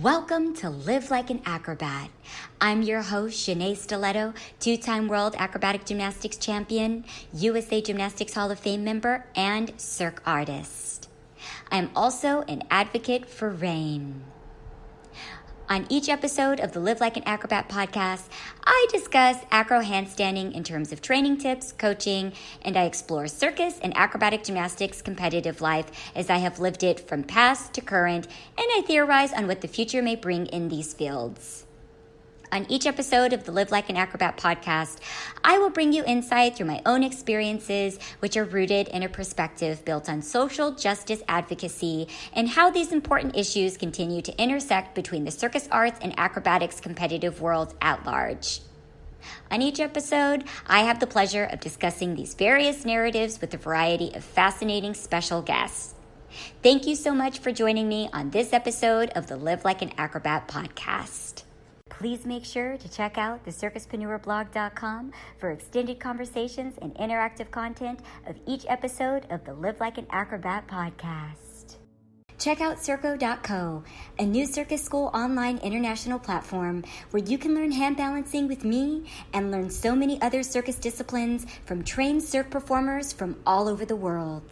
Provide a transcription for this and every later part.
Welcome to Live Like an Acrobat. I'm your host, Shenea Stiletto, two-time World Acrobatic Gymnastics Champion, USA Gymnastics Hall of Fame member, and Cirque artist. I'm also an advocate for rain. On each episode of the Live Like an Acrobat podcast, I discuss acro handstanding in terms of training tips, coaching, and I explore circus and acrobatic gymnastics competitive life as I have lived it from past to current, and I theorize on what the future may bring in these fields. On each episode of the Live Like an Acrobat podcast, I will bring you insight through my own experiences, which are rooted in a perspective built on social justice advocacy and how these important issues continue to intersect between the circus arts and acrobatics competitive world at large. On each episode, I have the pleasure of discussing these various narratives with a variety of fascinating special guests. Thank you so much for joining me on this episode of the Live Like an Acrobat podcast. Please make sure to check out the CircusPreneurblog.com for extended conversations and interactive content of each episode of the Live Like an Acrobat podcast. Check out Circo.co, a new circus school online international platform where you can learn hand balancing with me and learn so many other circus disciplines from trained Cirque performers from all over the world.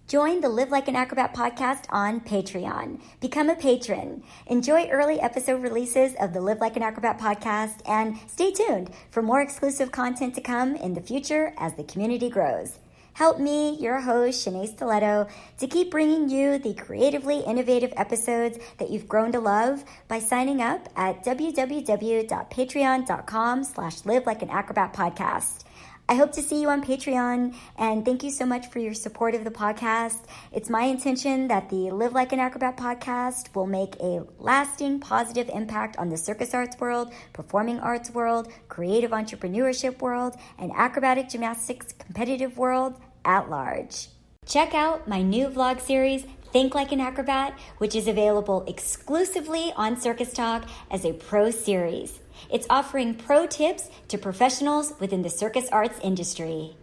Join the Live Like an Acrobat podcast on Patreon. Become a patron. Enjoy early episode releases of the Live Like an Acrobat podcast and stay tuned for more exclusive content to come in the future as the community grows. Help me, your host, Shenea Stiletto, to keep bringing you the creatively innovative episodes that you've grown to love by signing up at www.patreon.com/Live Like an Acrobat podcast. I hope to see you on Patreon, and thank you so much for your support of the podcast. It's my intention that the Live Like an Acrobat podcast will make a lasting positive impact on the circus arts world, performing arts world, creative entrepreneurship world, and acrobatic gymnastics competitive world at large. Check out my new vlog series, Think Like an Acrobat, which is available exclusively on Circus Talk as a pro series. It's offering pro tips to professionals within the circus arts industry.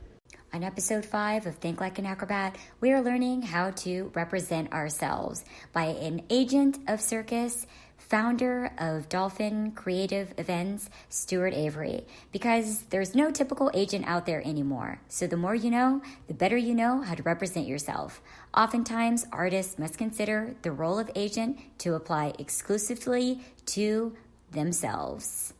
On episode 5 of Think Like an Acrobat, we are learning how to represent ourselves by an agent of circus, founder of Dolphin Creative Events, Stuart Avery, because there's no typical agent out there anymore. So the more you know, the better you know how to represent yourself. Oftentimes, artists must consider the role of agent to apply exclusively to themselves.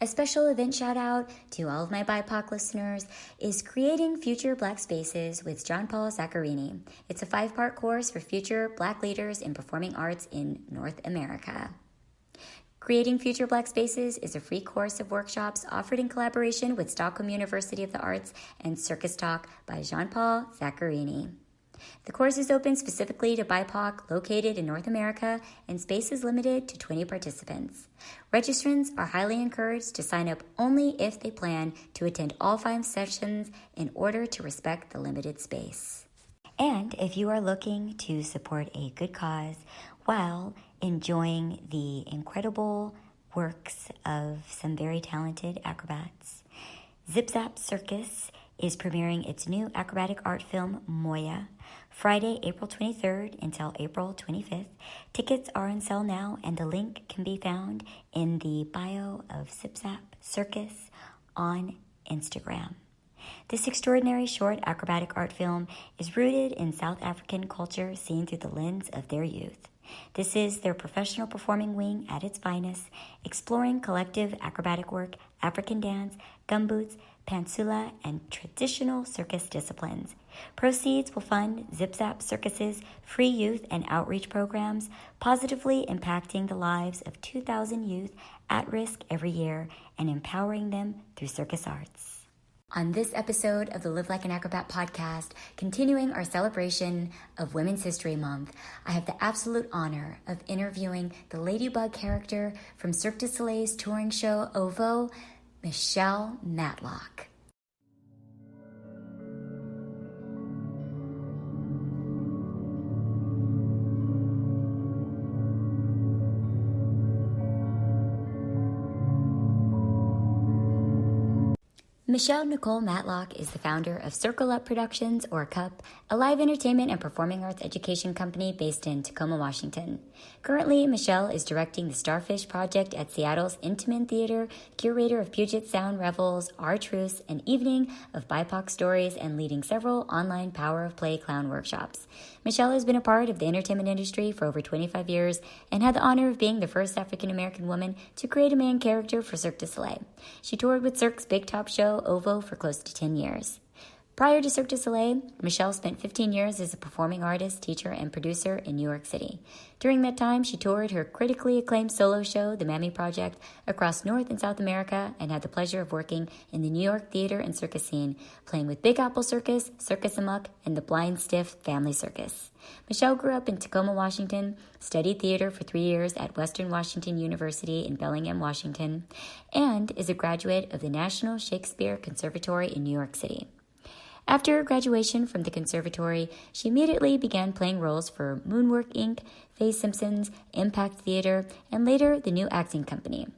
A special event shout out to all of my Bipoc listeners is Creating Future Black Spaces with John Paul Zaccarini. It's a 5-part course for future Black leaders in performing arts in North America. Creating Future Black Spaces is a free course of workshops offered in collaboration with Stockholm University of the Arts and Circus Talk by John Paul Zaccarini. The course is open specifically to BIPOC located in North America, and space is limited to 20 participants. Registrants are highly encouraged to sign up only if they plan to attend all 5 sessions in order to respect the limited space. And if you are looking to support a good cause while enjoying the incredible works of some very talented acrobats, Zip Zap Circus is premiering its new acrobatic art film, MOYA, Friday, April 23rd until April 25th. Tickets are on sale now, and the link can be found in the bio of Zip Zap Circus on Instagram. This extraordinary short acrobatic art film is rooted in South African culture seen through the lens of their youth. This is their professional performing wing at its finest, exploring collective acrobatic work, African dance, gumboots, pantsula, and traditional circus disciplines. Proceeds will fund Zip Zap Circus's free youth and outreach programs, positively impacting the lives of 2,000 youth at risk every year and empowering them through circus arts. On this episode of the Live Like an Acrobat podcast, continuing our celebration of Women's History Month, I have the absolute honor of interviewing the Ladybug character from Cirque Du Soleil's touring show OVO, Michelle Matlock. Michelle Nicole Matlock is the founder of CircusUp Productions, or CUP, a live entertainment and performing arts education company based in Tacoma, Washington. Currently, Michelle is directing the Starfish Project at Seattle's Intiman Theater, curator of Puget Sound Revels, Our Truths, an evening of Bipoc stories, and leading several online Power of Play clown workshops. Michelle has been a part of the entertainment industry for over 25 years and had the honor of being the first African-American woman to create a main character for Cirque Du Soleil. She toured with Cirque's big top show, OVO, for close to 10 years. Prior to Cirque Du Soleil, Michelle spent 15 years as a performing artist, teacher, and producer in New York City. During that time, she toured her critically acclaimed solo show, The Mammy Project, across North and South America, and had the pleasure of working in the New York theater and circus scene, playing with Big Apple Circus, Circus Amok, and the Blind Stiff Family Circus. Michelle grew up in Tacoma, Washington, studied theater for 3 years at Western Washington University in Bellingham, Washington, and is a graduate of the National Shakespeare Conservatory in New York City. After her graduation from the conservatory, she immediately began playing roles for Moonwork Inc., Faye Simpson's, Impact Theater, and later the New Acting Company.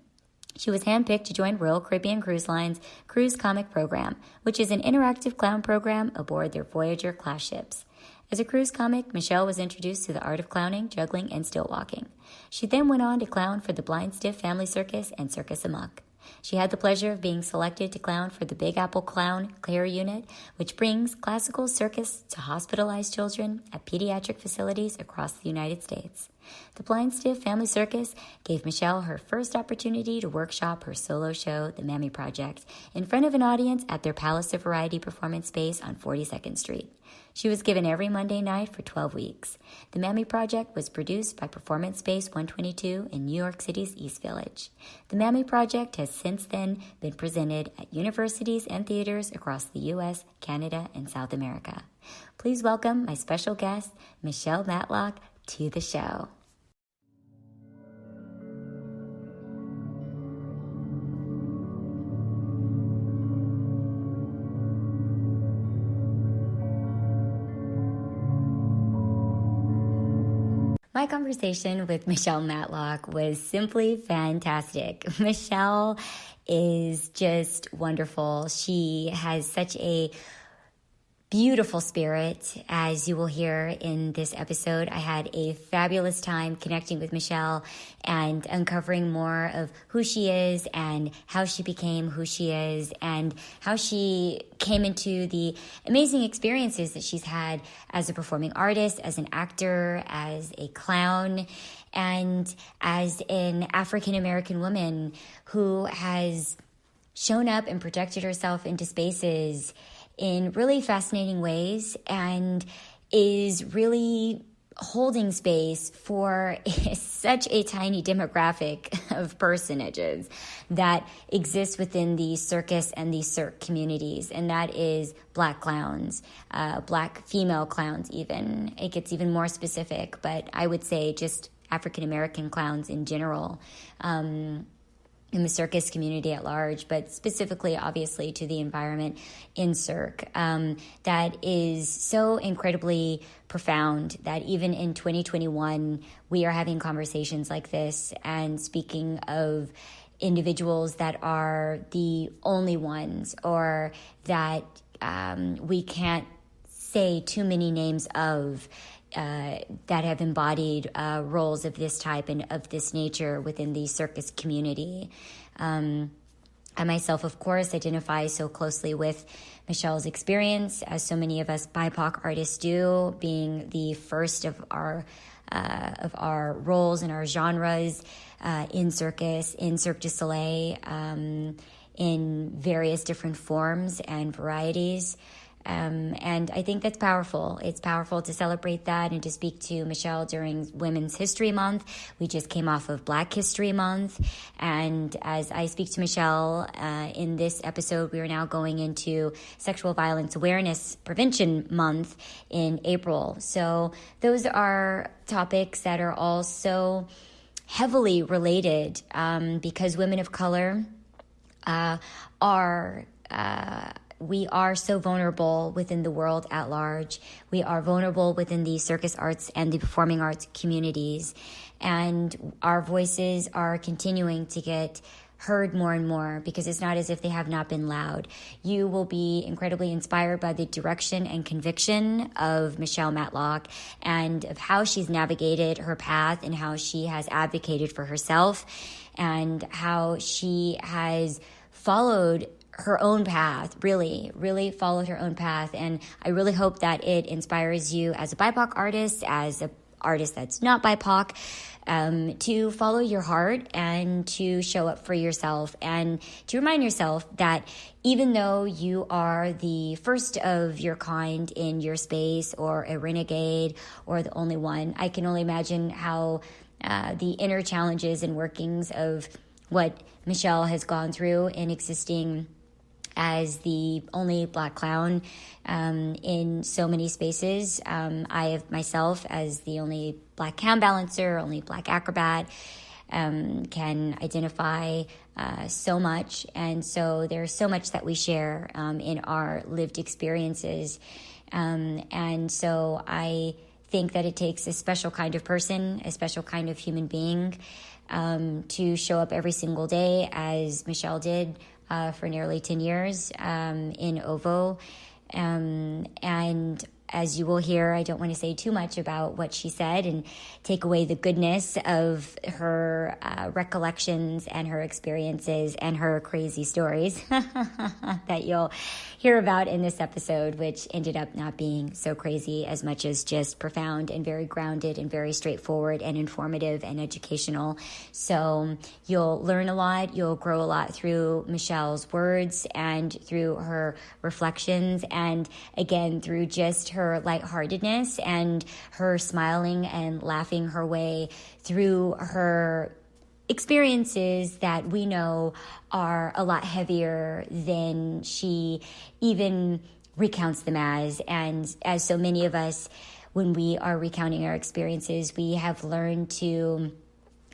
She was handpicked to join Royal Caribbean Cruise Line's Cruise Comic Program, which is an interactive clown program aboard their Voyager class ships. As a cruise comic, Michelle was introduced to the art of clowning, juggling, and stilt walking. She then went on to clown for the Blind Stiff Family Circus and Circus Amok. She had the pleasure of being selected to clown for the Big Apple Clown Care Unit, which brings classical circus to hospitalized children at pediatric facilities across the United States. The Blind Stiff Family Circus gave Michelle her first opportunity to workshop her solo show, The Mammy Project, in front of an audience at their Palace of Variety performance space on 42nd Street. She was given every Monday night for 12 weeks. The Mammy Project was produced by Performance Space 122 in New York City's East Village. The Mammy Project has since then been presented at universities and theaters across the U.S., Canada, and South America. Please welcome my special guest, Michelle Matlock, to the show. My conversation with Michelle Matlock was simply fantastic. Michelle is just wonderful. She has such a beautiful spirit, as you will hear in this episode. I had a fabulous time connecting with Michelle and uncovering more of who she is and how she became who she is and how she came into the amazing experiences that she's had as a performing artist, as an actor, as a clown, and as an African-American woman who has shown up and projected herself into spaces in really fascinating ways and is really holding space for such a tiny demographic of personages that exists within the circus and the Cirque communities, and that is Black clowns, Black female clowns even. It gets even more specific, but I would say just African-American clowns in general, in the circus community at large, but specifically, obviously, to the environment in Cirque, that is so incredibly profound that even in 2021, we are having conversations like this and speaking of individuals that are the only ones, or that we can't say too many names of, that have embodied roles of this type and of this nature within the circus community. I myself, of course, identify so closely with Michelle's experience, as so many of us Bipoc artists do, being the first of our roles and our genres in circus, in Cirque Du Soleil, in various different forms and varieties. And I think that's powerful. It's powerful to celebrate that and to speak to Michelle during Women's History Month. We just came off of Black History Month. And as I speak to Michelle in this episode, we are now going into Sexual Violence Awareness Prevention Month in April. So those are topics that are all so heavily related because women of color we are so vulnerable within the world at large. We are vulnerable within the circus arts and the performing arts communities. And our voices are continuing to get heard more and more, because it's not as if they have not been loud. You will be incredibly inspired by the direction and conviction of Michelle Matlock and of how she's navigated her path and how she has advocated for herself and how she has followed her own path, really followed her own path. And I really hope that it inspires you as a BIPOC artist, as an artist that's not BIPOC, to follow your heart and to show up for yourself and to remind yourself that even though you are the first of your kind in your space or a renegade or the only one, I can only imagine how the inner challenges and workings of what Michelle has gone through in existing as the only Black clown in so many spaces. I have myself as the only Black cam balancer, only Black acrobat, can identify so much. And so there's so much that we share in our lived experiences. And so I think that it takes a special kind of person, a special kind of human being to show up every single day, as Michelle did for nearly 10 years in OVO. And as you will hear, I don't want to say too much about what she said and take away the goodness of her recollections and her experiences and her crazy stories that you'll hear about in this episode, which ended up not being so crazy as much as just profound and very grounded and very straightforward and informative and educational. So you'll learn a lot, you'll grow a lot through Michelle's words and through her reflections, and again through just her lightheartedness and her smiling and laughing her way through her experiences that we know are a lot heavier than she even recounts them as. And as so many of us, when we are recounting our experiences, we have learned to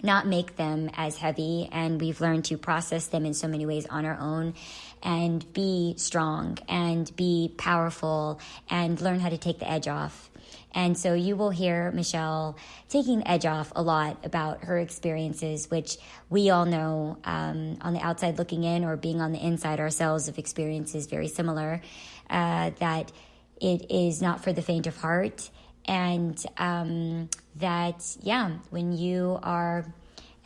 not make them as heavy, and we've learned to process them in so many ways on our own and be strong and be powerful and learn how to take the edge off. And so you will hear Michelle taking the edge off a lot about her experiences, which we all know on the outside looking in or being on the inside ourselves of experiences very similar, that it is not for the faint of heart. And that, when you are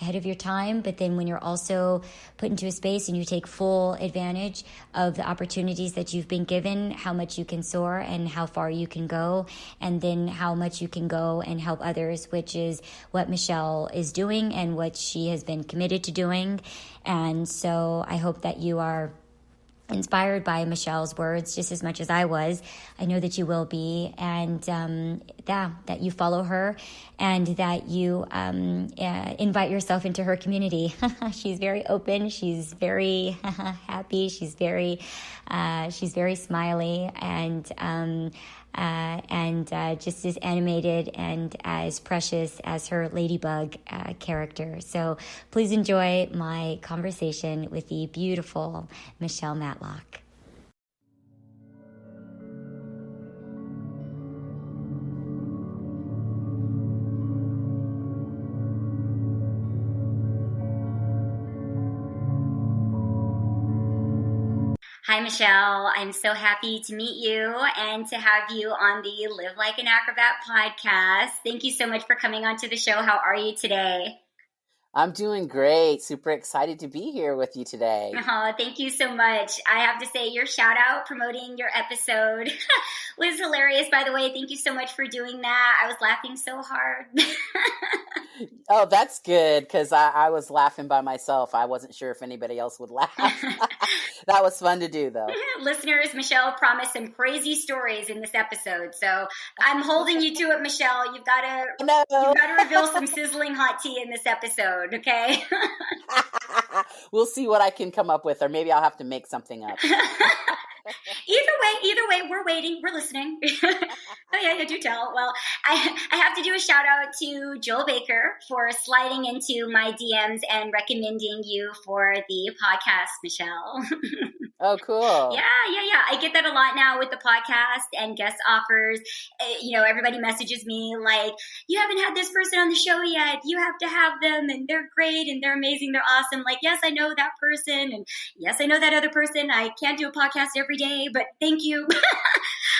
ahead of your time, but then when you're also put into a space and you take full advantage of the opportunities that you've been given, how much you can soar and how far you can go, and then how much you can go and help others, which is what Michelle is doing and what she has been committed to doing. And so I hope that you are inspired by Michelle's words just as much as I was. I know that you will be, and that you follow her and that you invite yourself into her community. She's very open. She's very happy. She's very smiley and just as animated and as precious as her Ladybug character. So please enjoy my conversation with the beautiful Michelle Matlock. Hi, Michelle. I'm so happy to meet you and to have you on the Live Like an Acrobat podcast. Thank you so much for coming onto the show. How are you today? I'm doing great. Super excited to be here with you today. Oh, thank you so much. I have to say your shout out promoting your episode was hilarious, by the way. Thank you so much for doing that. I was laughing so hard. Oh, that's good, because I was laughing by myself. I wasn't sure if anybody else would laugh. That was fun to do, though. Listeners, Michelle promised some crazy stories in this episode, so I'm holding you to it, Michelle. You've got to reveal some sizzling hot tea in this episode, okay? We'll see what I can come up with, or maybe I'll have to make something up. Either way, we're waiting. We're listening. Oh, yeah, do tell. Well, I have to do a shout out to Joel Baker for sliding into my DMs and recommending you for the podcast, Michelle. Oh, cool. Yeah. I get that a lot now with the podcast and guest offers. Everybody messages me like, you haven't had this person on the show yet. You have to have them, and they're great and they're amazing. They're awesome. Like, yes, I know that person, and yes, I know that other person. I can't do a podcast every day, but thank you.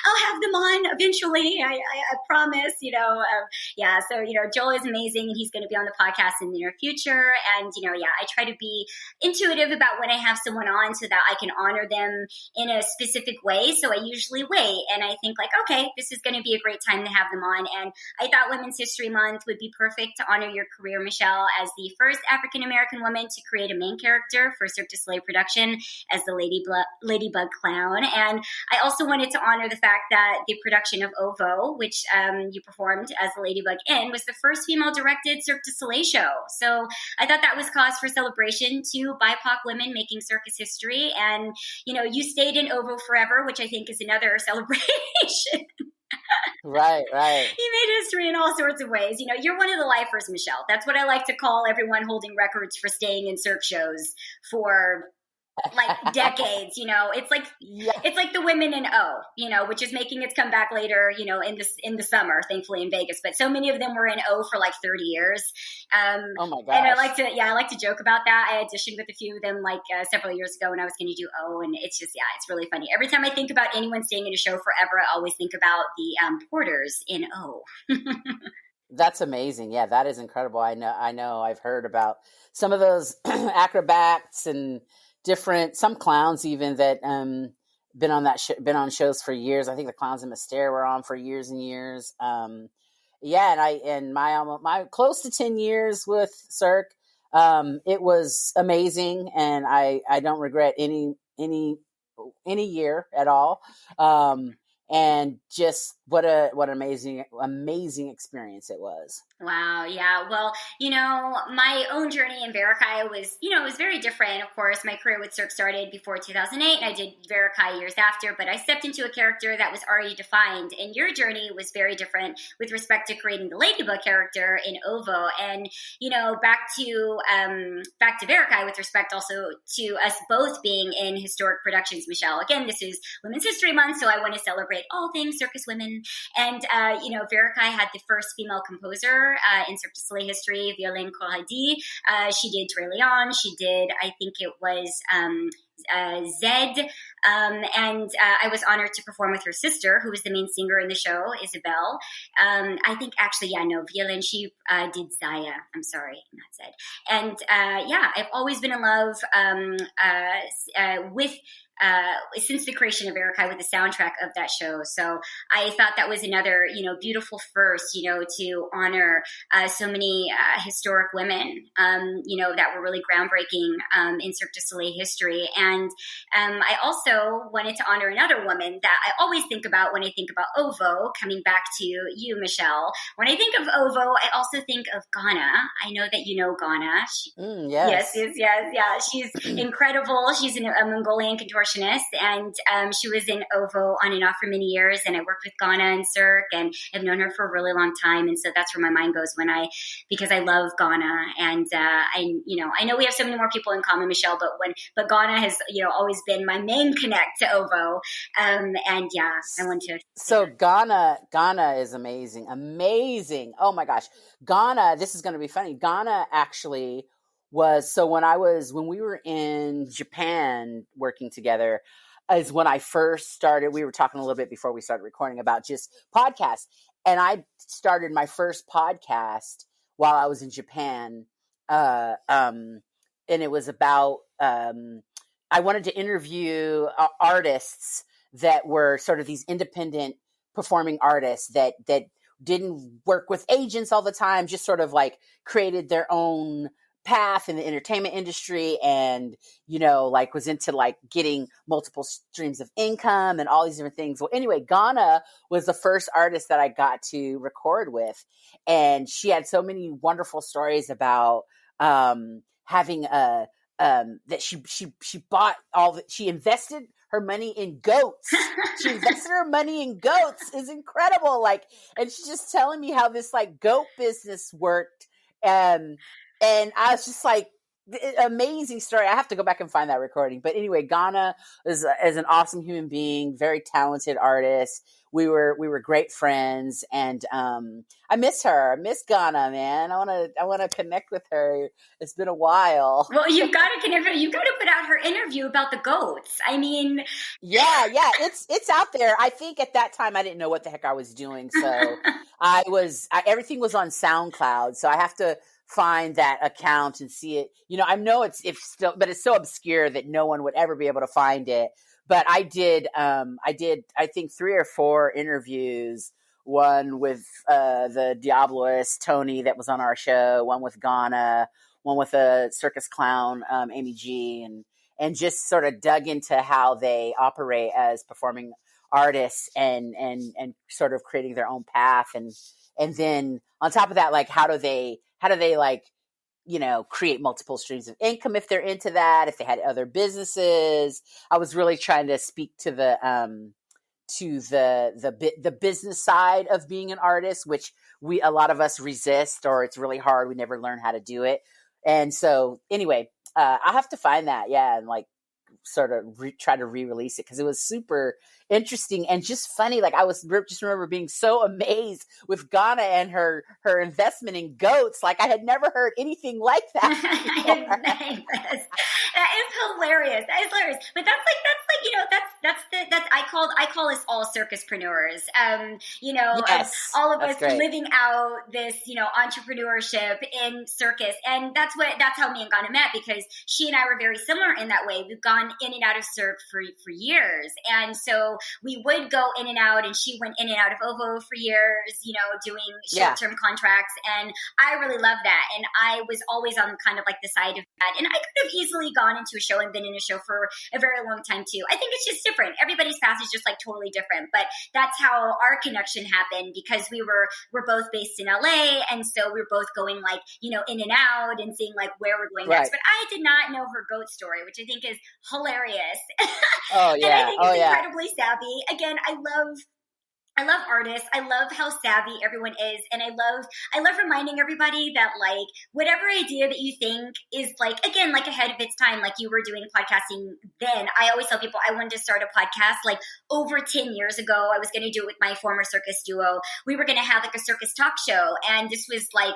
I'll have them on eventually. I promise, So, Joel is amazing, and he's going to be on the podcast in the near future. And, I try to be intuitive about when I have someone on so that I can honor them in a specific way. So I usually wait, and I think like, okay, this is going to be a great time to have them on. And I thought Women's History Month would be perfect to honor your career, Michelle, as the first African-American woman to create a main character for Cirque Du Soleil production as the Ladybug clown. And I also wanted to honor the fact that the production of OVO, which you performed as the Ladybug in, was the first female-directed Cirque Du Soleil show. So I thought that was cause for celebration to BIPOC women making circus history. And, you stayed in OVO forever, which I think is another celebration. Right. You made history in all sorts of ways. You're one of the lifers, Michelle. That's what I like to call everyone holding records for staying in Cirque shows for like decades. It's like It's like the women in O, which is making its comeback later, in the summer, thankfully in Vegas. But so many of them were in O for like 30 years. Oh my gosh. And I like to joke about that. I auditioned with a few of them like several years ago when I was going to do O, and it's just it's really funny. Every time I think about anyone staying in a show forever, I always think about the porters in O. That's amazing. Yeah, that is incredible. I know. I've heard about some of those acrobats and some clowns even that been on shows for years. I think the Clowns in Mystere were on for years and years. And my close to 10 years with Cirque, it was amazing, and I don't regret any year at all. And just what an amazing experience it was. Wow. Yeah. Well, my own journey in Veracai was, it was very different. Of course, my career with Cirque started before 2008, and I did Veracai years after, but I stepped into a character that was already defined. And your journey was very different with respect to creating the Ladybug character in OVO. And, back to Veracai with respect also to us both being in historic productions, Michelle. Again, this is Women's History Month, so I want to celebrate all things circus women. And, Veracai had the first female composer in Cirque du Soleil history, Violaine Corradi. She did Dre Leon. She did, I think it was Zed. And I was honored to perform with her sister, who was the main singer in the show, Isabel. I think actually, Violaine, she did Zaya. I'm sorry, not Zed. And I've always been in love with since the creation of Veracai with the soundtrack of that show. So I thought that was another, beautiful first, to honor so many historic women, that were really groundbreaking in Cirque du Soleil history. And I also wanted to honor another woman that I always think about when I think about OVO, coming back to you, Michelle. When I think of OVO, I also think of Ghana. I know that you know Ghana. Yes. Yeah. She's incredible. She's a Mongolian contortionist, and she was in OVO on and off for many years, and I worked with Ghana and Cirque, and I've known her for a really long time, and so that's where my mind goes because I love Ghana, and I know we have so many more people in common, Michelle, but Ghana has always been my main connect to OVO, I want to. So Ghana is amazing. Oh my gosh, Ghana. This is going to be funny. Ghana actually was, so when we were in Japan working together, is when I first started. We were talking a little bit before we started recording about just podcasts, and I started my first podcast while I was in Japan, and it was about I wanted to interview artists that were sort of these independent performing artists that didn't work with agents all the time, just sort of like created their own path in the entertainment industry, and was into like getting multiple streams of income and all these different things. Well, anyway, Ghana was the first artist that I got to record with, and she had so many wonderful stories about having that she bought she invested her money in goats. She invested her money in goats. Is incredible. And she's just telling me how this goat business worked. And I was just like, amazing story. I have to go back and find that recording. But anyway, Ghana is an awesome human being, very talented artist. We were great friends, and I miss her. I miss Ghana, man. I want to connect with her. It's been a while. Well, you've got to connect. You've got to put out her interview about the goats. I mean, yeah, it's out there. I think at that time I didn't know what the heck I was doing, so everything was on SoundCloud, so I have to find that account and see it. I know it's still, but it's so obscure that no one would ever be able to find it. But I did, I think 3 or 4 interviews, one with the Diabloist, Tony, that was on our show, one with Ghana, one with a circus clown, Amy G, and just sort of dug into how they operate as performing artists and sort of creating their own path. And then on top of that, like, how do they like, create multiple streams of income if they're into that, if they had other businesses. I was really trying to speak to the business side of being an artist, which a lot of us resist, or it's really hard. We never learn how to do it. And so anyway, I have to find that. Yeah. And like sort of try to re-release it, because it was super interesting and just funny. Like, I was just remember being so amazed with Ghana and her investment in goats. Like, I had never heard anything like that before. That is hilarious. But I call us all circuspreneurs. Yes, all of us great. living out this, entrepreneurship in circus. And that's how me and Ghana met, because she and I were very similar in that way. We've gone in and out of Cirque for years. And so we would go in and out, and she went in and out of OVO for years, doing short-term contracts. And I really love that. And I was always on kind of like the side of that. And I could have easily gone into a show and been in a show for a very long time too. I think it's just different. Everybody's path is just like totally different. But that's how our connection happened, because we're both based in LA. And so we were both going like, in and out and seeing like where we're going next. But I did not know her goat story, which I think is hilarious. Oh yeah. And I think it's incredibly savvy. Again, I love artists. I love how savvy everyone is. And I love reminding everybody that, like, whatever idea that you think is like, again, like ahead of its time, like you were doing podcasting then. I always tell people I wanted to start a podcast like over 10 years ago. I was going to do it with my former circus duo. We were going to have like a circus talk show. And this was like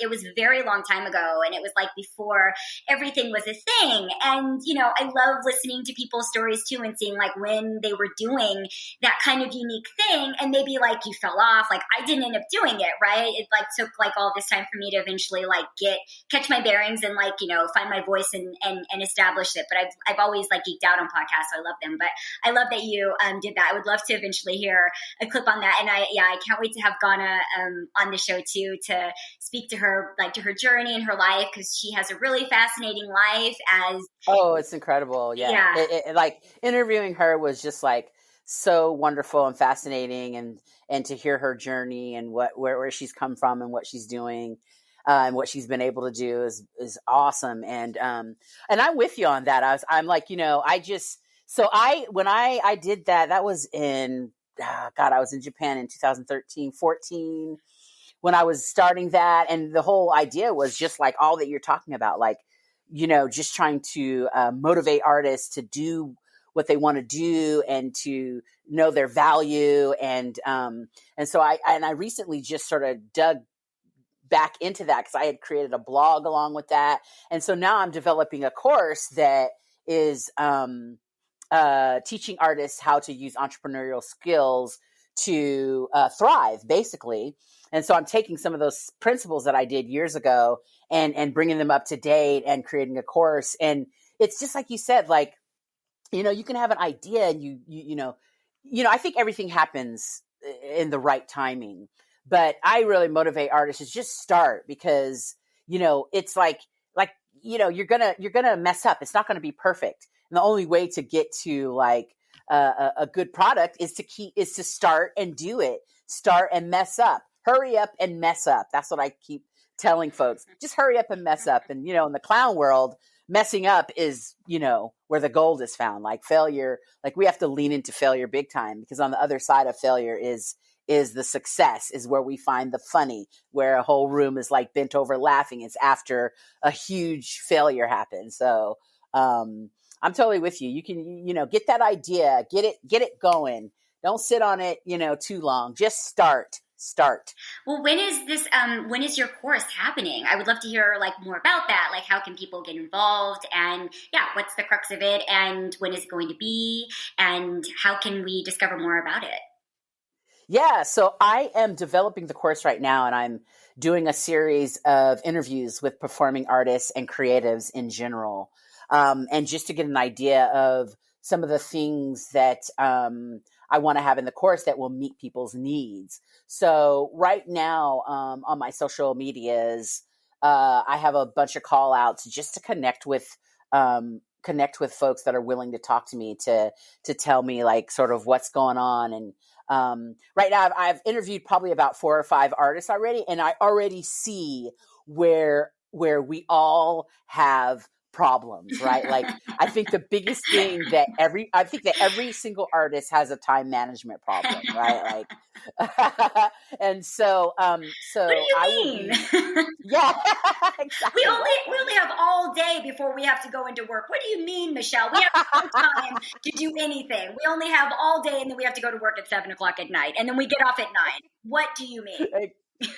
it was a very long time ago. And it was like before everything was a thing. And, I love listening to people's stories too, and seeing like when they were doing that kind of unique thing, and maybe like you fell off. Like, I didn't end up doing it, right? It like took like all this time for me to eventually like catch my bearings and like, find my voice and establish it. But I've always like geeked out on podcasts, so I love them. But I love that you did that. I would love to eventually hear a clip on that. And I can't wait to have Ghana on the show too, to speak to her, like to her journey in her life, because she has a really fascinating life. It's incredible. Yeah. Like, interviewing her was just like so wonderful and fascinating, and to hear her journey and where she's come from and what she's doing, and what she's been able to do is awesome. And I'm with you on that. I'm like, when I did that was in, I was in Japan in 2013, 14, when I was starting that. And the whole idea was just like all that you're talking about, like, just trying to motivate artists to do what they want to do and to know their value. And so I recently just sort of dug back into that, because I had created a blog along with that. And so now I'm developing a course that is teaching artists how to use entrepreneurial skills to thrive, basically. And so I'm taking some of those principles that I did years ago and bringing them up to date and creating a course. And it's just like you said, like, you can have an idea, and I think everything happens in the right timing. But I really motivate artists to just start, because it's like you're gonna mess up. It's not gonna be perfect, and the only way to get to like a good product is to start and do it. Start and mess up. Hurry up and mess up. That's what I keep telling folks. Just hurry up and mess up. And in the clown world, messing up is, where the gold is found. Like, failure, like, we have to lean into failure big time, because on the other side of failure is is the success, is where we find the funny, where a whole room is like bent over laughing. It's after a huge failure happens. So I'm totally with you. You can, get that idea, get it going. Don't sit on it, too long. Just start. Well, when is your course happening? I would love to hear more about that. Like, how can people get involved, and what's the crux of it, and when is it going to be, and how can we discover more about it? Yeah, so I am developing the course right now, and I'm doing a series of interviews with performing artists and creatives in general. And just to get an idea of some of the things that I want to have in the course that will meet people's needs. So right now on my social medias, I have a bunch of call outs just to connect with folks that are willing to talk to me, to tell me sort of what's going on. And right now I've interviewed probably about 4 or 5 artists already, and I already see where we all have problems, right? I think the biggest thing that every single artist has a time management problem, right? And so, what do you mean? Yeah, exactly. We only have all day before we have to go into work. What do you mean, Michelle? We have no time to do anything. We only have all day, and then we have to go to work at 7:00 at night, and then we get off at 9. What do you mean?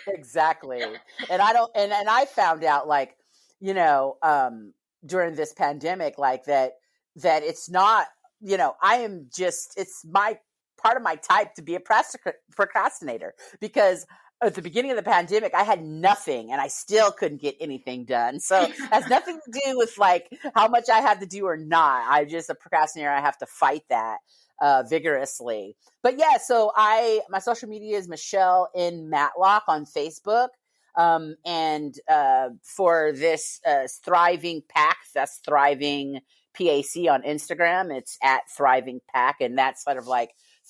Exactly. And I found out during this pandemic, that it's not, it's my part of my type to be a procrastinator, because at the beginning of the pandemic, I had nothing and I still couldn't get anything done. So it has nothing to do with how much I have to do or not. I'm just a procrastinator. I have to fight that vigorously. But yeah, so my social media is Michelle in Matlock on Facebook. And for this Thriving Pack, that's Thriving PAC on Instagram, it's at Thriving Pack, and that's sort of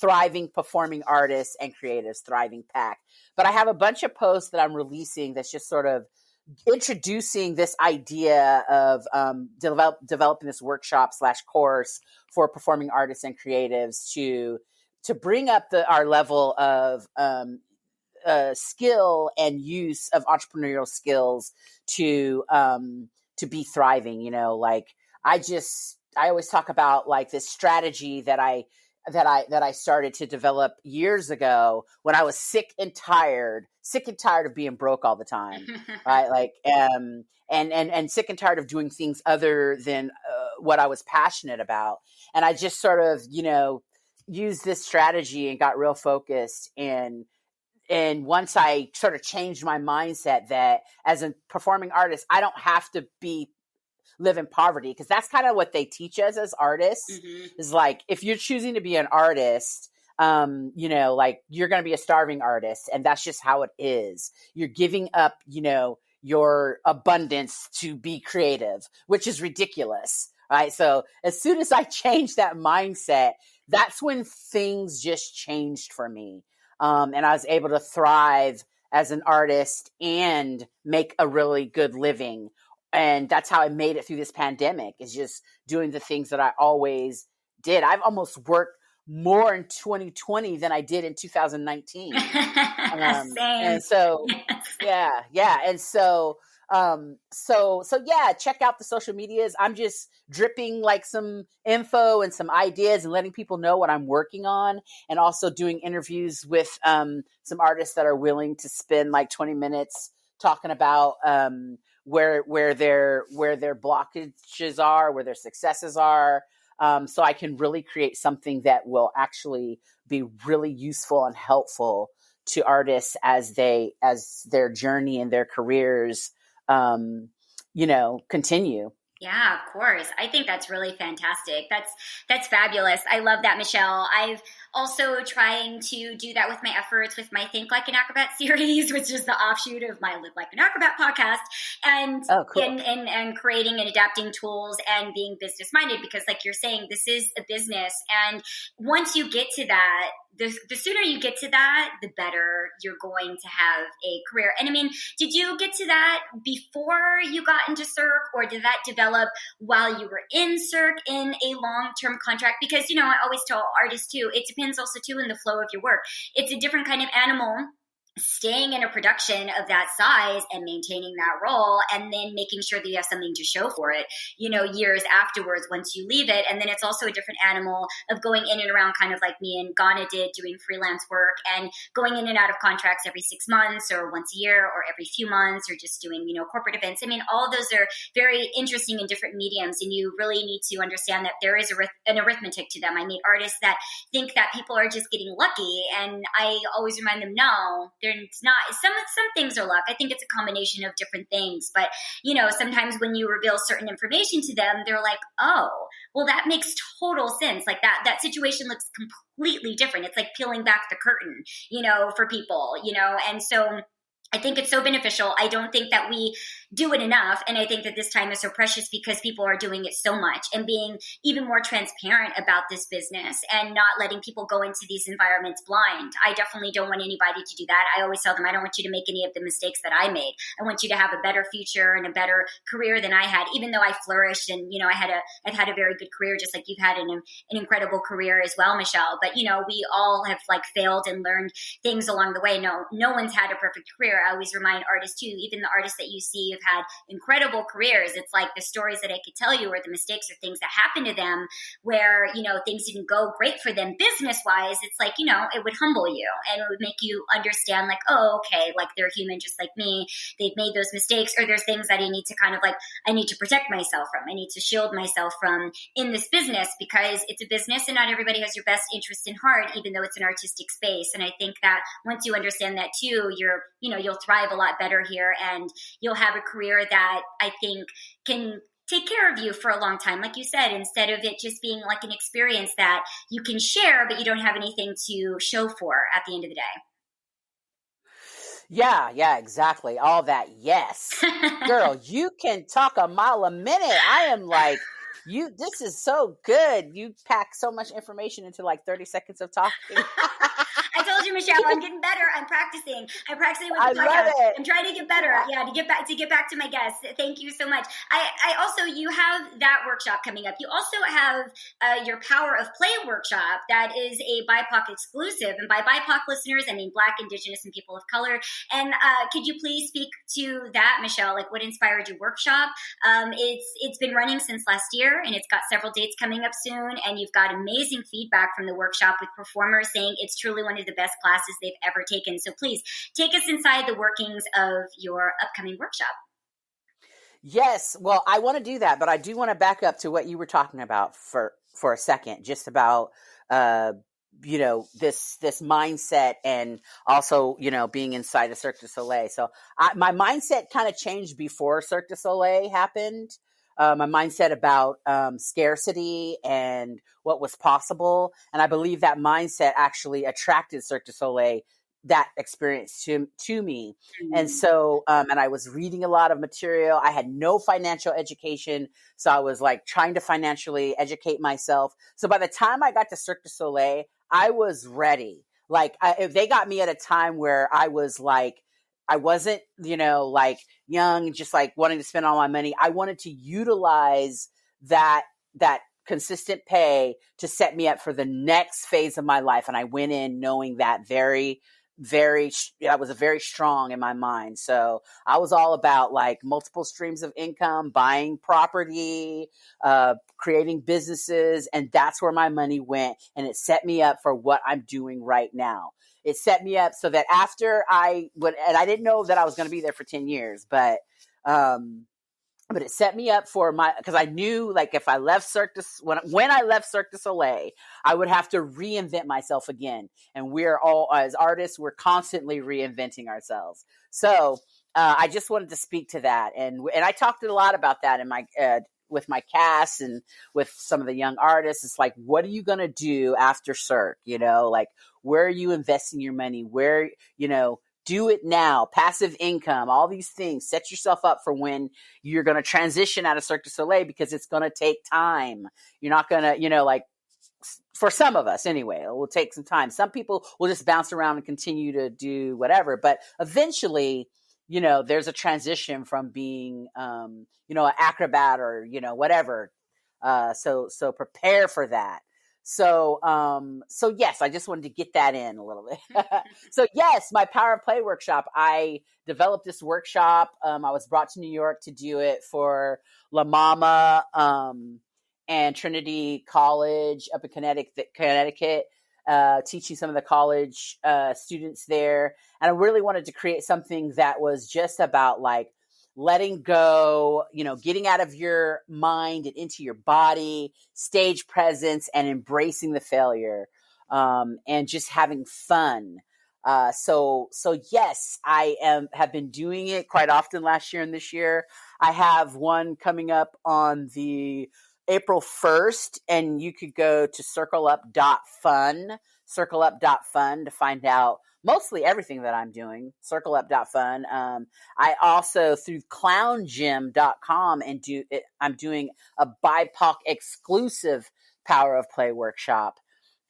Thriving Performing Artists and Creatives, Thriving Pack. But I have a bunch of posts that I'm releasing that's just sort of introducing this idea of developing this workshop / course for performing artists and creatives to bring up our level of skill and use of entrepreneurial skills to be thriving. I always talk about this strategy that I started to develop years ago when I was sick and tired of being broke all the time, right? And sick and tired of doing things other than what I was passionate about. And I just sort of, used this strategy and got real focused. And once I sort of changed my mindset that as a performing artist, I don't have to live in poverty, because that's kind of what they teach us as artists. Mm-hmm. Is if you're choosing to be an artist, you're going to be a starving artist, and that's just how it is. You're giving up, your abundance to be creative, which is ridiculous, right? So as soon as I changed that mindset, that's when things just changed for me. And I was able to thrive as an artist and make a really good living. And that's how I made it through this pandemic, is just doing the things that I always did. I've almost worked more in 2020 than I did in 2019. Same. And so, yeah. And so yeah, check out the social medias. I'm just dripping some info and some ideas and letting people know what I'm working on, and also doing interviews with some artists that are willing to spend 20 minutes talking about where their blockages are, where their successes are. So I can really create something that will actually be really useful and helpful to artists as their journey and their careers, continue. Yeah, of course. I think that's really fantastic. That's fabulous. I love that, Michelle. I've also trying to do that with my efforts with my Think Like an Acrobat series, which is the offshoot of my Live Like an Acrobat podcast, and cool. and creating and adapting tools and being business minded, because like you're saying, this is a business, and once you get to that, the sooner you get to that, the better you're going to have a career. And I mean, did you get to that before you got into Cirque, or did that develop while you were in Cirque in a long-term contract? Because, I always tell artists too, it depends also too in the flow of your work. It's a different kind of animal staying in a production of that size and maintaining that role, and then making sure that you have something to show for it, years afterwards once you leave it. And then it's also a different animal of going in and around, kind of like me and Ghana did, doing freelance work and going in and out of contracts every 6 months or once a year or every few months, or just doing, corporate events. I mean, all of those are very interesting and different mediums, and you really need to understand that there is an arithmetic to them. I meet artists that think that people are just getting lucky, and I always remind them, no, it's not. Some things are luck. I think it's a combination of different things. But, sometimes when you reveal certain information to them, they're like, oh, well, that makes total sense. Like that situation looks completely different. It's like peeling back the curtain, for people, and so I think it's so beneficial. I don't think that we do it enough. And I think that this time is so precious because people are doing it so much, and being even more transparent about this business and not letting people go into these environments blind. I definitely don't want anybody to do that. I always tell them, I don't want you to make any of the mistakes that I made. I want you to have a better future and a better career than I had, even though I flourished and, I've had a very good career, just like you've had an incredible career as well, Michelle. But, we all have failed and learned things along the way. No one's had a perfect career. I always remind artists too, even the artists that you see have had incredible careers. It's like the stories that I could tell you, or the mistakes or things that happened to them where, things didn't go great for them business wise. It's like, it would humble you, and it would make you understand like, oh, okay, like they're human just like me. They've made those mistakes, or there's things that I need to I need to protect myself from. I need to shield myself from in this business, because it's a business and not everybody has your best interest in heart, even though it's an artistic space. And I think that once you understand that too, you'll thrive a lot better here, and you'll have a career that I think can take care of you for a long time. Like you said, instead of it just being like an experience that you can share, but you don't have anything to show for at the end of the day. Yeah, exactly. All that. Yes. Girl, you can talk a mile a minute. I am like, this is so good. You pack so much information into like 30 seconds of talking. I told you, Michelle, I'm getting better. I'm practicing with the podcast. I'm trying to get better. Yeah, to get back to my guests. Thank you so much. I also, you have that workshop coming up. You also have your Power of Play workshop that is a Bipoc exclusive. And by Bipoc listeners, I mean Black, Indigenous, and people of color. And could you please speak to that, Michelle? Like, what inspired your workshop? It's been running since last year, and it's got several dates coming up soon. And you've got amazing feedback from the workshop with performers saying it's truly one of the best classes they've ever taken. So please take us inside the workings of your upcoming workshop. Yes. Well, I want to do that, but I do want to back up to what you were talking about for a second, just about, this mindset, and also, being inside of Cirque du Soleil. So my mindset kind of changed before Cirque du Soleil happened. My mindset about scarcity and what was possible. And I believe that mindset actually attracted Cirque du Soleil, that experience to me. Mm-hmm. And so, and I was reading a lot of material. I had no financial education. So I was like trying to financially educate myself. So by the time I got to Cirque du Soleil, I was ready. Like if they got me at a time where I was like, I wasn't, like young, just like wanting to spend all my money. I wanted to utilize that consistent pay to set me up for the next phase of my life. And I went in knowing that I was very strong in my mind. So I was all about like multiple streams of income, buying property, creating businesses. And that's where my money went. And it set me up for what I'm doing right now. It set me up so that after and I didn't know that I was going to be there for 10 years, but it set me up for because I knew like if I left when I left Cirque du Soleil, I would have to reinvent myself again. And we're all, as artists, we're constantly reinventing ourselves. So I just wanted to speak to that. And I talked a lot about that in my, with my cast and with some of the young artists. It's like, what are you going to do after Cirque? Like, where are you investing your money? Where, do it now, passive income, all these things. Set yourself up for when you're going to transition out of Cirque du Soleil, because it's going to take time. You're not going to, like for some of us anyway, it will take some time. Some people will just bounce around and continue to do whatever. But eventually, there's a transition from being, an acrobat or, whatever. So prepare for that. So yes, I just wanted to get that in a little bit. So yes, my Power of Play workshop. I developed this workshop. I was brought to New York to do it for La Mama and Trinity College up in Connecticut, teaching some of the college students there. And I really wanted to create something that was just about like letting go, getting out of your mind and into your body, stage presence, and embracing the failure, and just having fun. So yes, have been doing it quite often last year and this year. I have one coming up on the April 1st, and you could go to circleup.fun to find out mostly everything that I'm doing, circleup.fun. I also, through clowngym.com, I'm doing a BIPOC exclusive Power of Play workshop.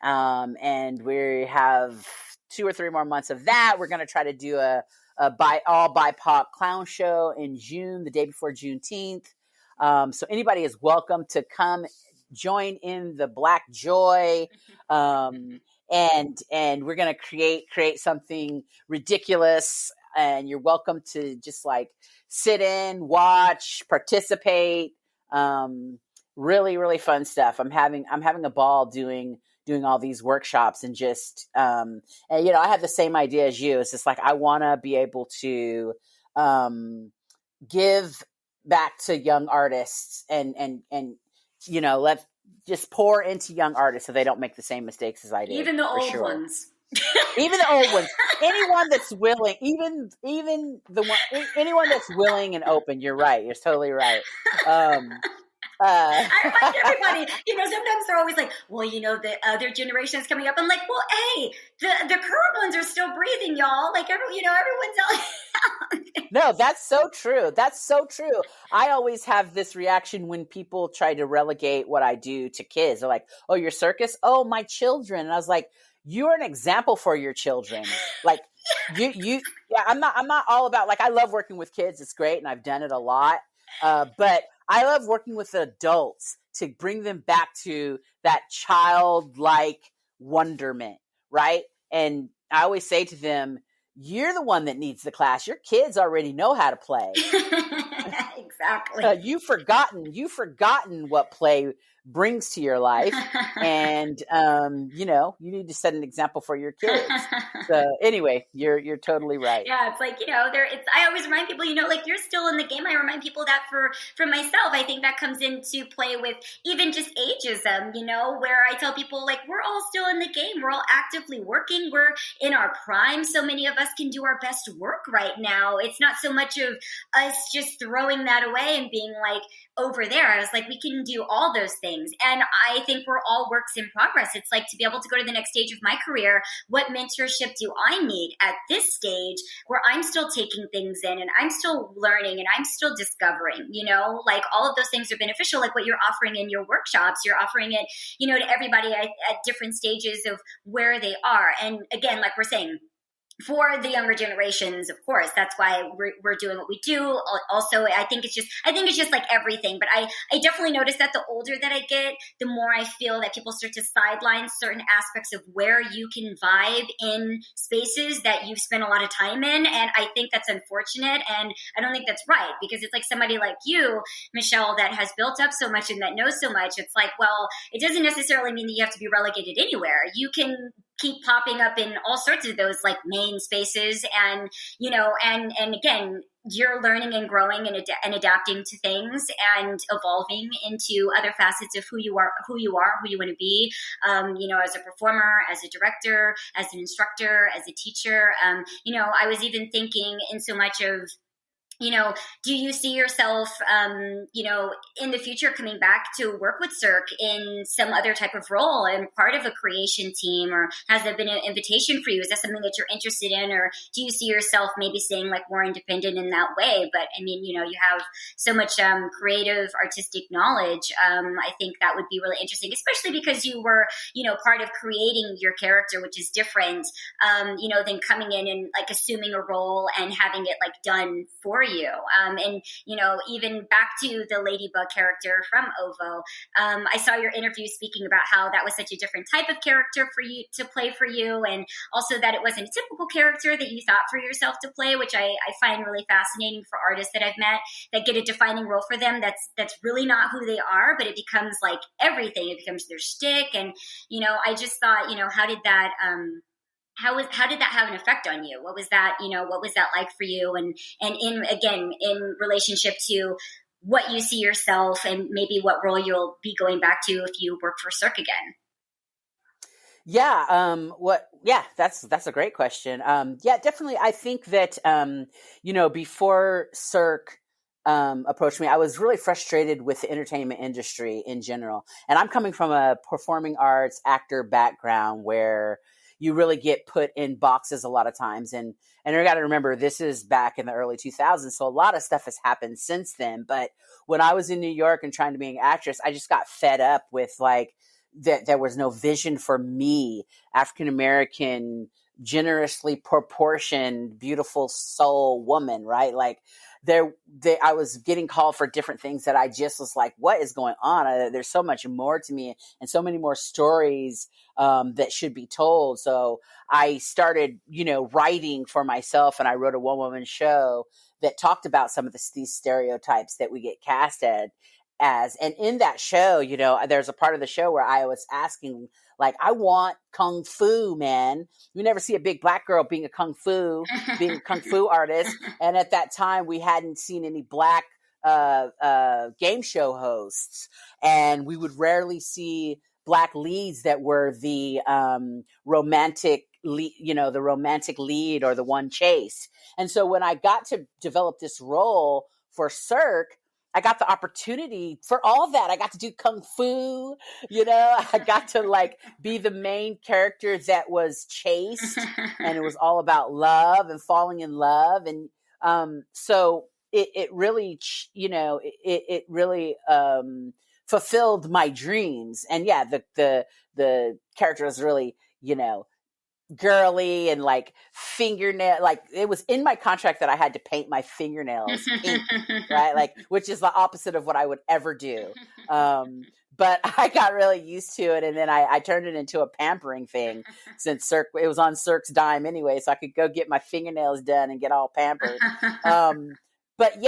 And we have 2 or 3 more months of that. We're going to try to do a all BIPOC clown show in June, the day before Juneteenth. So anybody is welcome to come join in the Black Joy. And we're going to create something ridiculous, and you're welcome to just like sit in, watch, participate. Really, really fun stuff. I'm having a ball doing all these workshops, and just, and I have the same idea as you. It's just like, I want to be able to, give back to young artists and let just pour into young artists so they don't make the same mistakes as I did. Even the old ones. Even the old ones. Anyone that's willing, even anyone that's willing and open. You're right. You're totally right. I remind everybody, sometimes they're always like, well, the other generation's coming up. I'm like, well, hey, the current ones are still breathing, y'all. Like, everyone's out. No, that's so true. That's so true. I always have this reaction when people try to relegate what I do to kids. They're like, oh, your circus? Oh, my children. And I was like, you're an example for your children. Like, yeah, I'm not all about, like, I love working with kids. It's great. And I've done it a lot. But I love working with adults to bring them back to that childlike wonderment, right? And I always say to them, you're the one that needs the class. Your kids already know how to play. Exactly. You've forgotten what play brings to your life, and you need to set an example for your kids. So anyway, you're totally right. Yeah, it's like I always remind people, like, you're still in the game. I remind people that for myself, I think that comes into play with even just ageism. Where I tell people, like, we're all still in the game. We're all actively working. We're in our prime. So many of us can do our best work right now. It's not so much of us just throwing that away and being like over there. I was like, we can do all those things. And I think we're all works in progress. It's like, to be able to go to the next stage of my career, what mentorship do I need at this stage where I'm still taking things in and I'm still learning and I'm still discovering, like, all of those things are beneficial. Like what you're offering in your workshops, you're offering it, to everybody at different stages of where they are. And again, like we're saying, for the younger generations, of course, that's why we're doing what we do. Also, I think it's just like everything. But I definitely notice that the older that I get, the more I feel that people start to sideline certain aspects of where you can vibe in spaces that you've spent a lot of time in. And I think that's unfortunate. And I don't think that's right, because it's like somebody like you, Michelle, that has built up so much and that knows so much. It's like, well, it doesn't necessarily mean that you have to be relegated anywhere. You can keep popping up in all sorts of those like main spaces, and and again, you're learning and growing and adapting to things and evolving into other facets of who you want to be, as a performer, as a director, as an instructor, as a teacher. I was even thinking in so much of, do you see yourself, in the future coming back to work with Cirque in some other type of role and part of a creation team, or has there been an invitation for you? Is that something that you're interested in, or do you see yourself maybe staying like more independent in that way? But I mean, you have so much creative, artistic knowledge. I think that would be really interesting, especially because you were, part of creating your character, which is different, than coming in and like assuming a role and having it like done for you. And, you know, even back to the Ladybug character from OVO, I saw your interview speaking about how that was such a different type of character for you to play for you, and also that it wasn't a typical character that you thought for yourself to play, which I find really fascinating for artists that I've met that get a defining role for them that's really not who they are, but it becomes like everything. It becomes their shtick. And, you know, I just thought, you know, how did that how did that have an effect on you? What was that, you know, what was that like for you? And in relationship to what you see yourself and maybe what role you'll be going back to if you work for Cirque again. Yeah. That's a great question. Yeah, definitely. I think that, you know, before Cirque, approached me, I was really frustrated with the entertainment industry in general. And I'm coming from a performing arts actor background where you really get put in boxes a lot of times. And you got to remember, this is back in the early 2000s. So a lot of stuff has happened since then. But when I was in New York and trying to be an actress, I just got fed up with like that there was no vision for me, African-American, generously proportioned, beautiful soul woman, right? Like I was getting called for different things that I just was like, what is going on? There's so much more to me and so many more stories that should be told. So I started, you know, writing for myself, and I wrote a one-woman show that talked about some of these stereotypes that we get cast as. And in that show, you know, there's a part of the show where I was asking, like, I want kung fu, man. You never see a big black girl being a kung fu artist. And at that time, we hadn't seen any black game show hosts, and we would rarely see black leads that were the romantic lead or the one chased. And so when I got to develop this role for Cirque, I got the opportunity for all of that. I got to do kung fu, you know, I got to like be the main character that was chased, and it was all about love and falling in love. And so it really, you know, it really fulfilled my dreams. And yeah, the character was really, you know, girly and like fingernail, like it was in my contract that I had to paint my fingernails pink, right? Like, which is the opposite of what I would ever do. But I got really used to it, and then I turned it into a pampering thing, since Cirque, it was on Cirque's dime anyway, so I could go get my fingernails done and get all pampered. But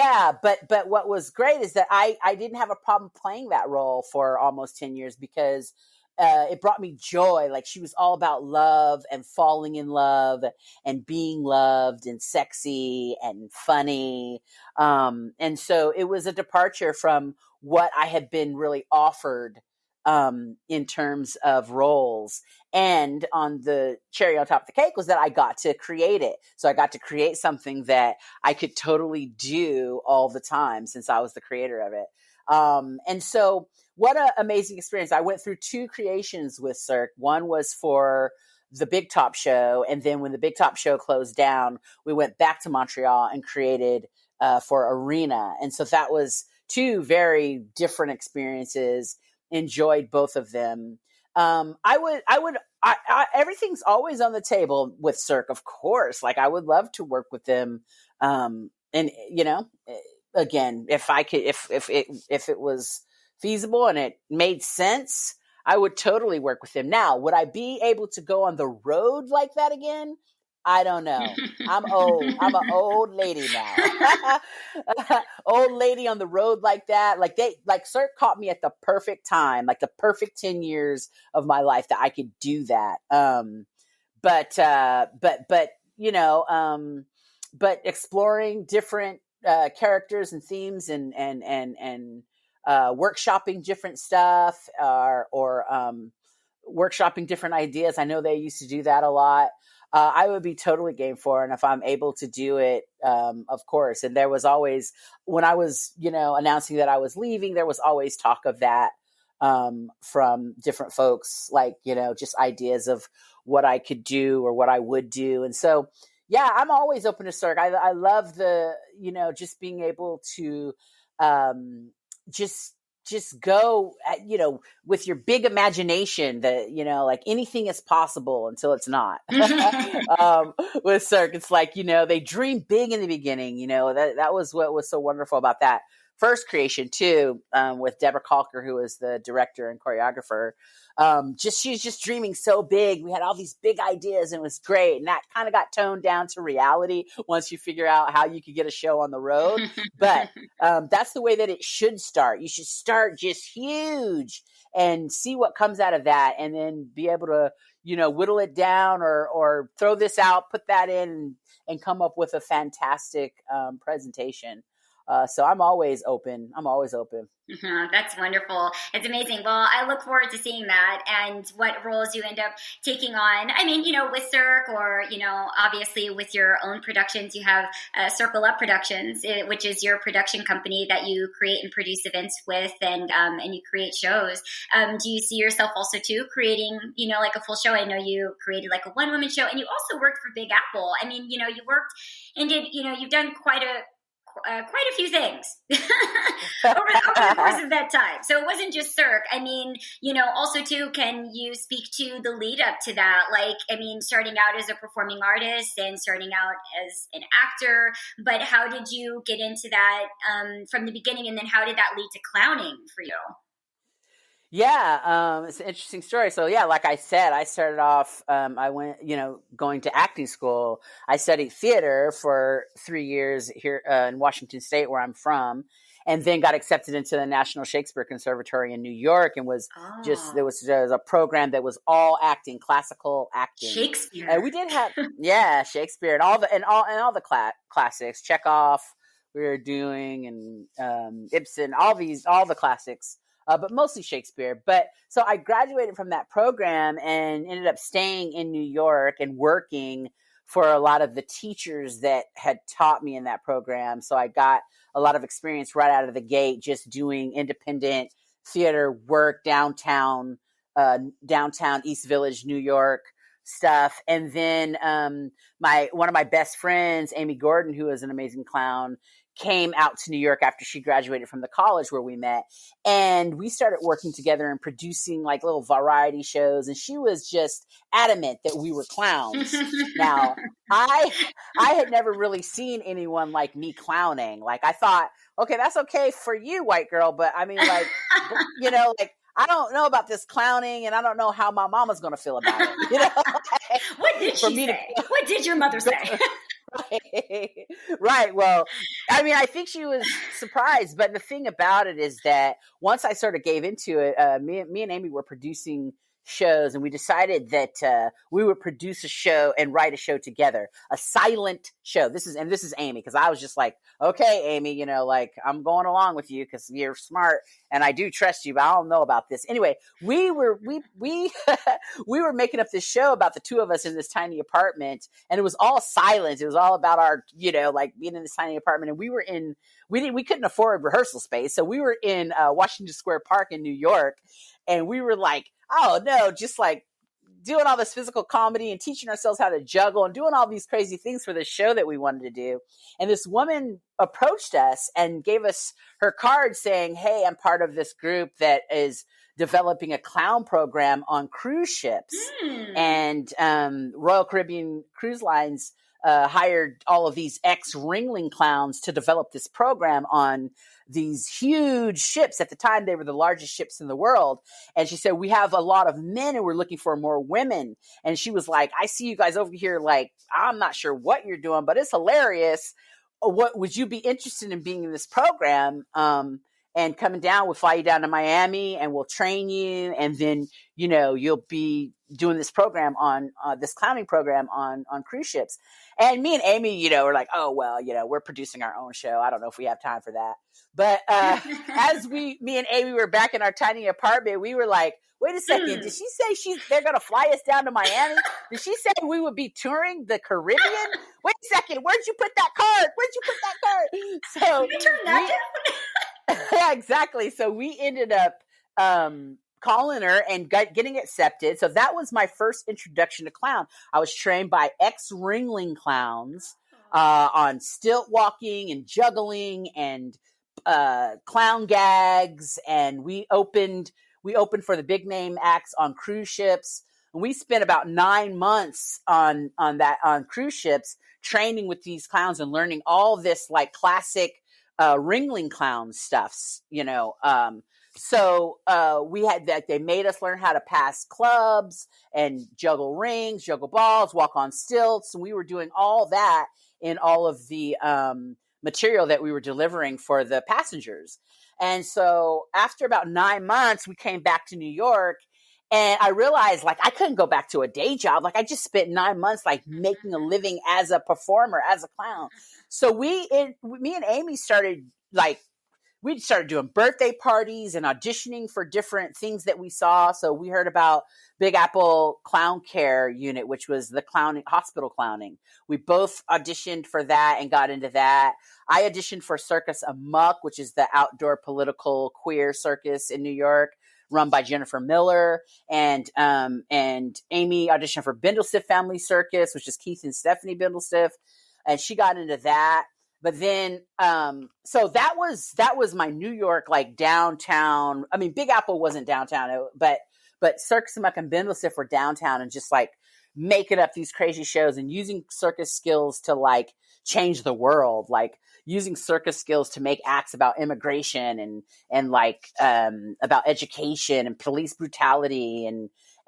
what was great is that I didn't have a problem playing that role for almost 10 years, because it brought me joy. Like, she was all about love and falling in love and being loved and sexy and funny. And so it was a departure from what I had been really offered in terms of roles. And on the cherry on top of the cake was that I got to create it. So I got to create something that I could totally do all the time, since I was the creator of it. And so what an amazing experience. I went through 2 creations with Cirque. One was for the Big Top show. And then when the Big Top show closed down, we went back to Montreal and created for Arena. And so that was 2 very different experiences. Enjoyed both of them. Everything's always on the table with Cirque, of course. Like, I would love to work with them. And you know, again, if I could, if it was feasible and it made sense, I would totally work with them. Now, would I be able to go on the road like that again? I don't know. I'm old. I'm an old lady now. Old lady on the road like that. Like Cirque caught me at the perfect time, like the perfect 10 years of my life that I could do that. But you know, but exploring different characters and themes and workshopping different stuff, or workshopping different ideas. I know they used to do that a lot. I would be totally game for it. And if I'm able to do it, of course. And there was always, when I was, you know, announcing that I was leaving, there was always talk of that from different folks, like, you know, just ideas of what I could do or what I would do. And so, yeah, I'm always open to Cirque. I love the, you know, just being able to just just go, with your big imagination that, like anything is possible until it's not. With Cirque, it's like, they dream big in the beginning, that was what was so wonderful about that first creation too, with Deborah Calker, who was the director and choreographer. She's just dreaming so big. We had all these big ideas and it was great. And that kind of got toned down to reality once you figure out how you could get a show on the road. But that's the way that it should start. You should start just huge and see what comes out of that, and then be able to, whittle it down or throw this out, put that in, and come up with a fantastic presentation. So I'm always open. That's wonderful. It's amazing. Well, I look forward to seeing that and what roles you end up taking on. I mean, with Cirque, or, obviously with your own productions, you have CircusUp Productions, which is your production company that you create and produce events with, and you create shows. Do you see yourself also too creating, like a full show? I know you created like a one-woman show, and you also worked for Big Apple. I mean, you worked and did, you've done quite a few things over the course of that time. So it wasn't just Cirque. I mean, also too, can you speak to the lead up to that? Like, I mean, starting out as a performing artist and starting out as an actor, but how did you get into that from the beginning? And then how did that lead to clowning for you? Yeah, it's an interesting story. So yeah, like I said, I started off, I went, going to acting school. I studied theater for 3 years here in Washington State, where I'm from, and then got accepted into the National Shakespeare Conservatory in New York, and was there was a program that was all acting, classical acting. Shakespeare. And we did have, Shakespeare and all the classics, Chekhov we were doing, and Ibsen, all the classics. But mostly Shakespeare. But so I graduated from that program and ended up staying in New York and working for a lot of the teachers that had taught me in that program. So I got a lot of experience right out of the gate, just doing independent theater work downtown East Village, New York stuff. And then one of my best friends, Amy Gordon, who is an amazing clown, came out to New York after she graduated from the college where we met, and we started working together and producing like little variety shows, and she was just adamant that we were clowns. Now, I had never really seen anyone like me clowning. Like, I thought, okay, that's okay for you, white girl, but I mean, like, like, I don't know about this clowning, and I don't know how my mama's going to feel about it. What did she say? What did your mother say? Right. Well, I mean, I think she was surprised, but the thing about it is that once I sort of gave into it, me and Amy were producing shows, and we decided that we would produce a show and write a show together, a silent show. This is Amy, because I was just like, okay, Amy, like, I'm going along with you because you're smart and I do trust you, but I don't know about this. Anyway, we were making up this show about the two of us in this tiny apartment, and it was all silent. It was all about our, like, being in this tiny apartment, and we couldn't afford rehearsal space, so we were in Washington Square Park in New York, and we were like, oh no, just like doing all this physical comedy and teaching ourselves how to juggle and doing all these crazy things for this show that we wanted to do. And this woman approached us and gave us her card saying, hey, I'm part of this group that is developing a clown program on cruise ships. And Royal Caribbean Cruise Lines hired all of these ex-Ringling clowns to develop this program on these huge ships. At the time, they were the largest ships in the world. And she said, we have a lot of men and we're looking for more women. And she was like, I see you guys over here. Like, I'm not sure what you're doing, but it's hilarious. What would you be interested in being in this program? And coming down, we'll fly you down to Miami and we'll train you. And then, you'll be doing this program on this clowning program on cruise ships. And me and Amy, were like, oh, well, we're producing our own show. I don't know if we have time for that. But as me and Amy were back in our tiny apartment, we were like, wait a second. Did she say they're going to fly us down to Miami? Did she say we would be touring the Caribbean? Wait a second. Where'd you put that card? So you turned that down? Yeah, exactly. So we ended up calling her and getting accepted. So that was my first introduction to clown. I was trained by ex-Ringling clowns on stilt walking and juggling and clown gags, and we opened for the big name acts on cruise ships. And we spent about 9 months on cruise ships training with these clowns and learning all this like classic ringling clown stuffs, So we had that. They made us learn how to pass clubs and juggle rings, juggle balls, walk on stilts. And we were doing all that in all of the material that we were delivering for the passengers. And so after about 9 months, we came back to New York, and I realized like I couldn't go back to a day job. Like I just spent 9 months like making a living as a performer, as a clown. So me and Amy started we started doing birthday parties and auditioning for different things that we saw. So we heard about Big Apple Clown Care Unit, which was the hospital clowning. We both auditioned for that and got into that. I auditioned for Circus Amok, which is the outdoor political queer circus in New York, run by Jennifer Miller. And Amy auditioned for Bindlestiff Family Circus, which is Keith and Stephanie Bindlestiff. And she got into that. But then, so that was my New York, like downtown. I mean, Big Apple wasn't downtown, but Circus Amok and Bindlestiff were downtown, and just like making up these crazy shows and using circus skills to like change the world, like using circus skills to make acts about immigration and like about education and police brutality,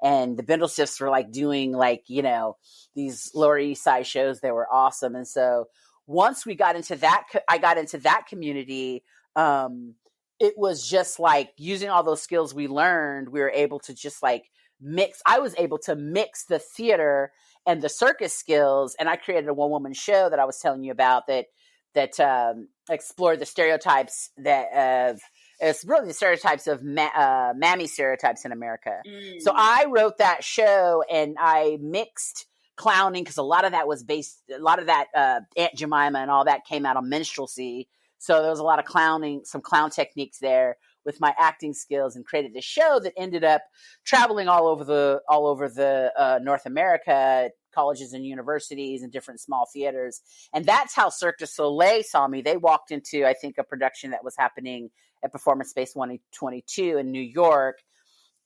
and the Bindlestiffs were like doing like, these Lower East Side shows that were awesome. And so once we got into that, I got into that community. It was just like using all those skills we learned. We were able to just like I was able to mix the theater and the circus skills. And I created a one-woman show that I was telling you about that explored the stereotypes it's really the stereotypes of mammy stereotypes in America. Mm. So I wrote that show, and I mixed clowning, because a lot of that Aunt Jemima and all that came out on minstrelsy. So there was a lot of clowning, some clown techniques there with my acting skills, and created this show that ended up traveling all over the North America, colleges and universities and different small theaters. And that's how Cirque du Soleil saw me. They walked into, I think, a production that was happening at Performance Space 122 in New York.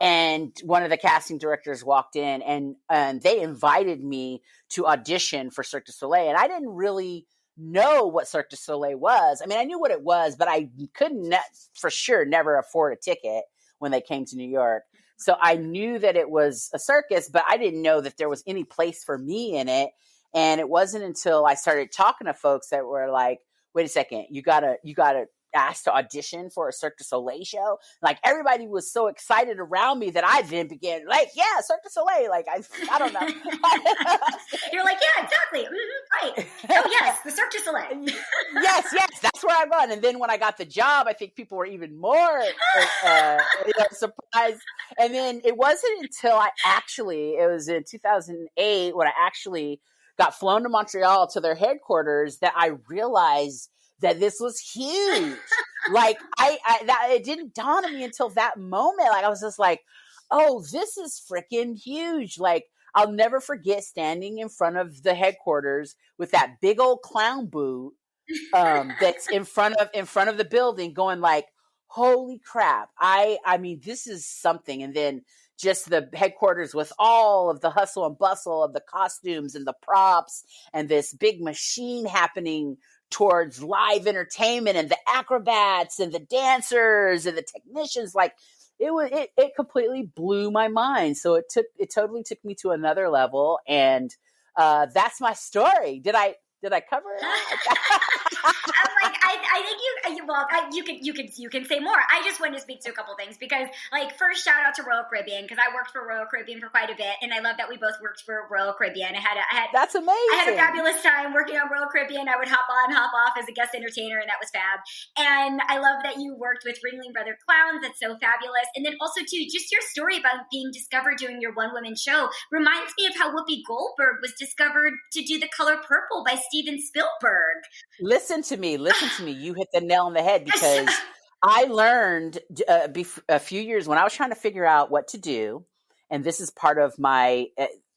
And one of the casting directors walked in, and they invited me to audition for Cirque du Soleil. And I didn't really know what Cirque du Soleil was. I mean, I knew what it was, but I couldn't for sure never afford a ticket when they came to New York. So I knew that it was a circus, but I didn't know that there was any place for me in it. And it wasn't until I started talking to folks that were like, wait a second, you gotta asked to audition for a Cirque du Soleil show. Like, everybody was so excited around me that I then began like, yeah, Cirque du Soleil. Like, I don't know. You're like, yeah, exactly. Mm-hmm, right. Oh yes, the Cirque du Soleil. yes, that's where I run. And then when I got the job, I think people were even more surprised. And then it wasn't until it was in 2008 when I actually got flown to Montreal to their headquarters that I realized that this was huge. Like, it didn't dawn on me until that moment. Like, I was just like, oh, this is freaking huge. Like, I'll never forget standing in front of the headquarters with that big old clown boot that's in front of the building, going like, holy crap. I mean, this is something. And then just the headquarters with all of the hustle and bustle of the costumes and the props and this big machine happening towards live entertainment and the acrobats and the dancers and the technicians. Like, it completely blew my mind. So it totally took me to another level. And that's my story. Did I cover it? I'm like, I think you can say more. I just wanted to speak to a couple things because, like, first, shout out to Royal Caribbean, because I worked for Royal Caribbean for quite a bit, and I love that we both worked for Royal Caribbean. That's amazing. I had a fabulous time working on Royal Caribbean. I would hop on, hop off as a guest entertainer, and that was fab. And I love that you worked with Ringling Brother Clowns. That's so fabulous. And then also, too, just your story about being discovered doing your one-woman show reminds me of how Whoopi Goldberg was discovered to do The Color Purple by Steven Spielberg. Listen to me. You hit the nail on the head, because I learned a few years when I was trying to figure out what to do. And this is part of my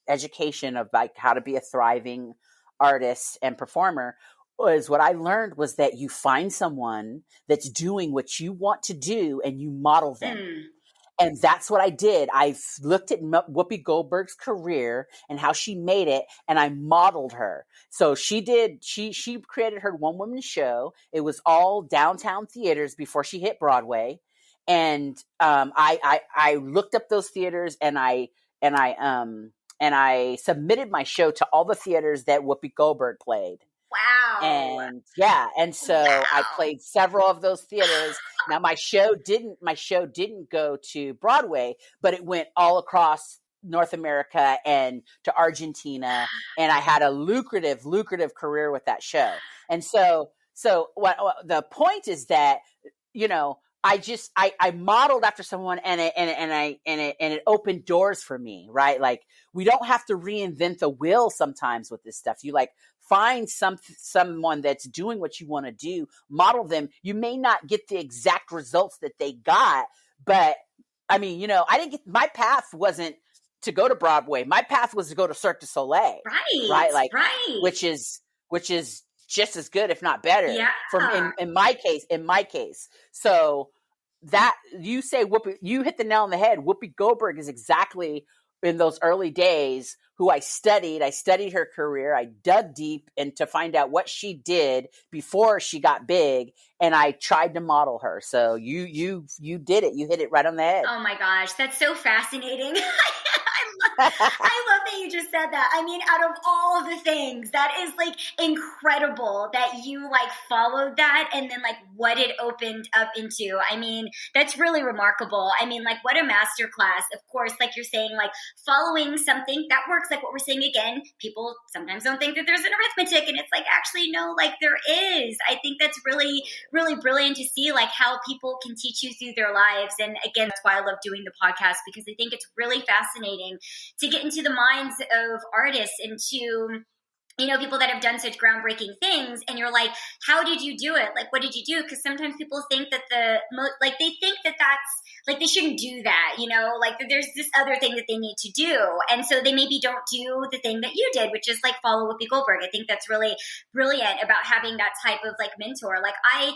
education of like how to be a thriving artist and performer. was what I learned was that you find someone that's doing what you want to do and you model them. And that's what I did. I looked at Whoopi Goldberg's career and how she made it, and I modeled her. So she created her one-woman show. It was all downtown theaters before she hit Broadway. And I looked up those theaters, and I submitted my show to all the theaters that Whoopi Goldberg played. Wow. And so I played several of those theaters. Now my show didn't go to Broadway, but it went all across North America and to Argentina, and I had a lucrative career with that show. And so what the point is that, you know, I modeled after someone, and it opened doors for me, right? Like, we don't have to reinvent the wheel sometimes with this stuff. You like find someone that's doing what you want to do, model them. You may not get the exact results that they got, but I mean, you know, my path wasn't to go to Broadway. My path was to go to Cirque Du Soleil, right? Like, which is just as good, if not better. In my case. So that you say Whoopi, you hit the nail on the head. Whoopi Goldberg is exactly in those early days who I studied. I studied her career. I dug deep and to find out what she did before she got big, and I tried to model her. So you did it. You hit it right on the head. Oh my gosh, that's so fascinating. I love that you just said that. I mean, out of all the things, that is like incredible that you like followed that and then like what it opened up into. I mean, that's really remarkable. I mean, like what a masterclass. Of course, like you're saying, like following something that works, like what we're saying again, people sometimes don't think that there's an arithmetic, and it's like, actually, no, like there is. I think that's really, really brilliant to see like how people can teach you through their lives. And again, that's why I love doing the podcast, because I think it's really fascinating to get into the minds of artists and to, you know, people that have done such groundbreaking things, and you're like, how did you do it? Like, what did you do? Because sometimes people think that they think that that's like, they shouldn't do that, you know, like there's this other thing that they need to do. And so they maybe don't do the thing that you did, which is like follow Whoopi Goldberg. I think that's really brilliant about having that type of like mentor. Like I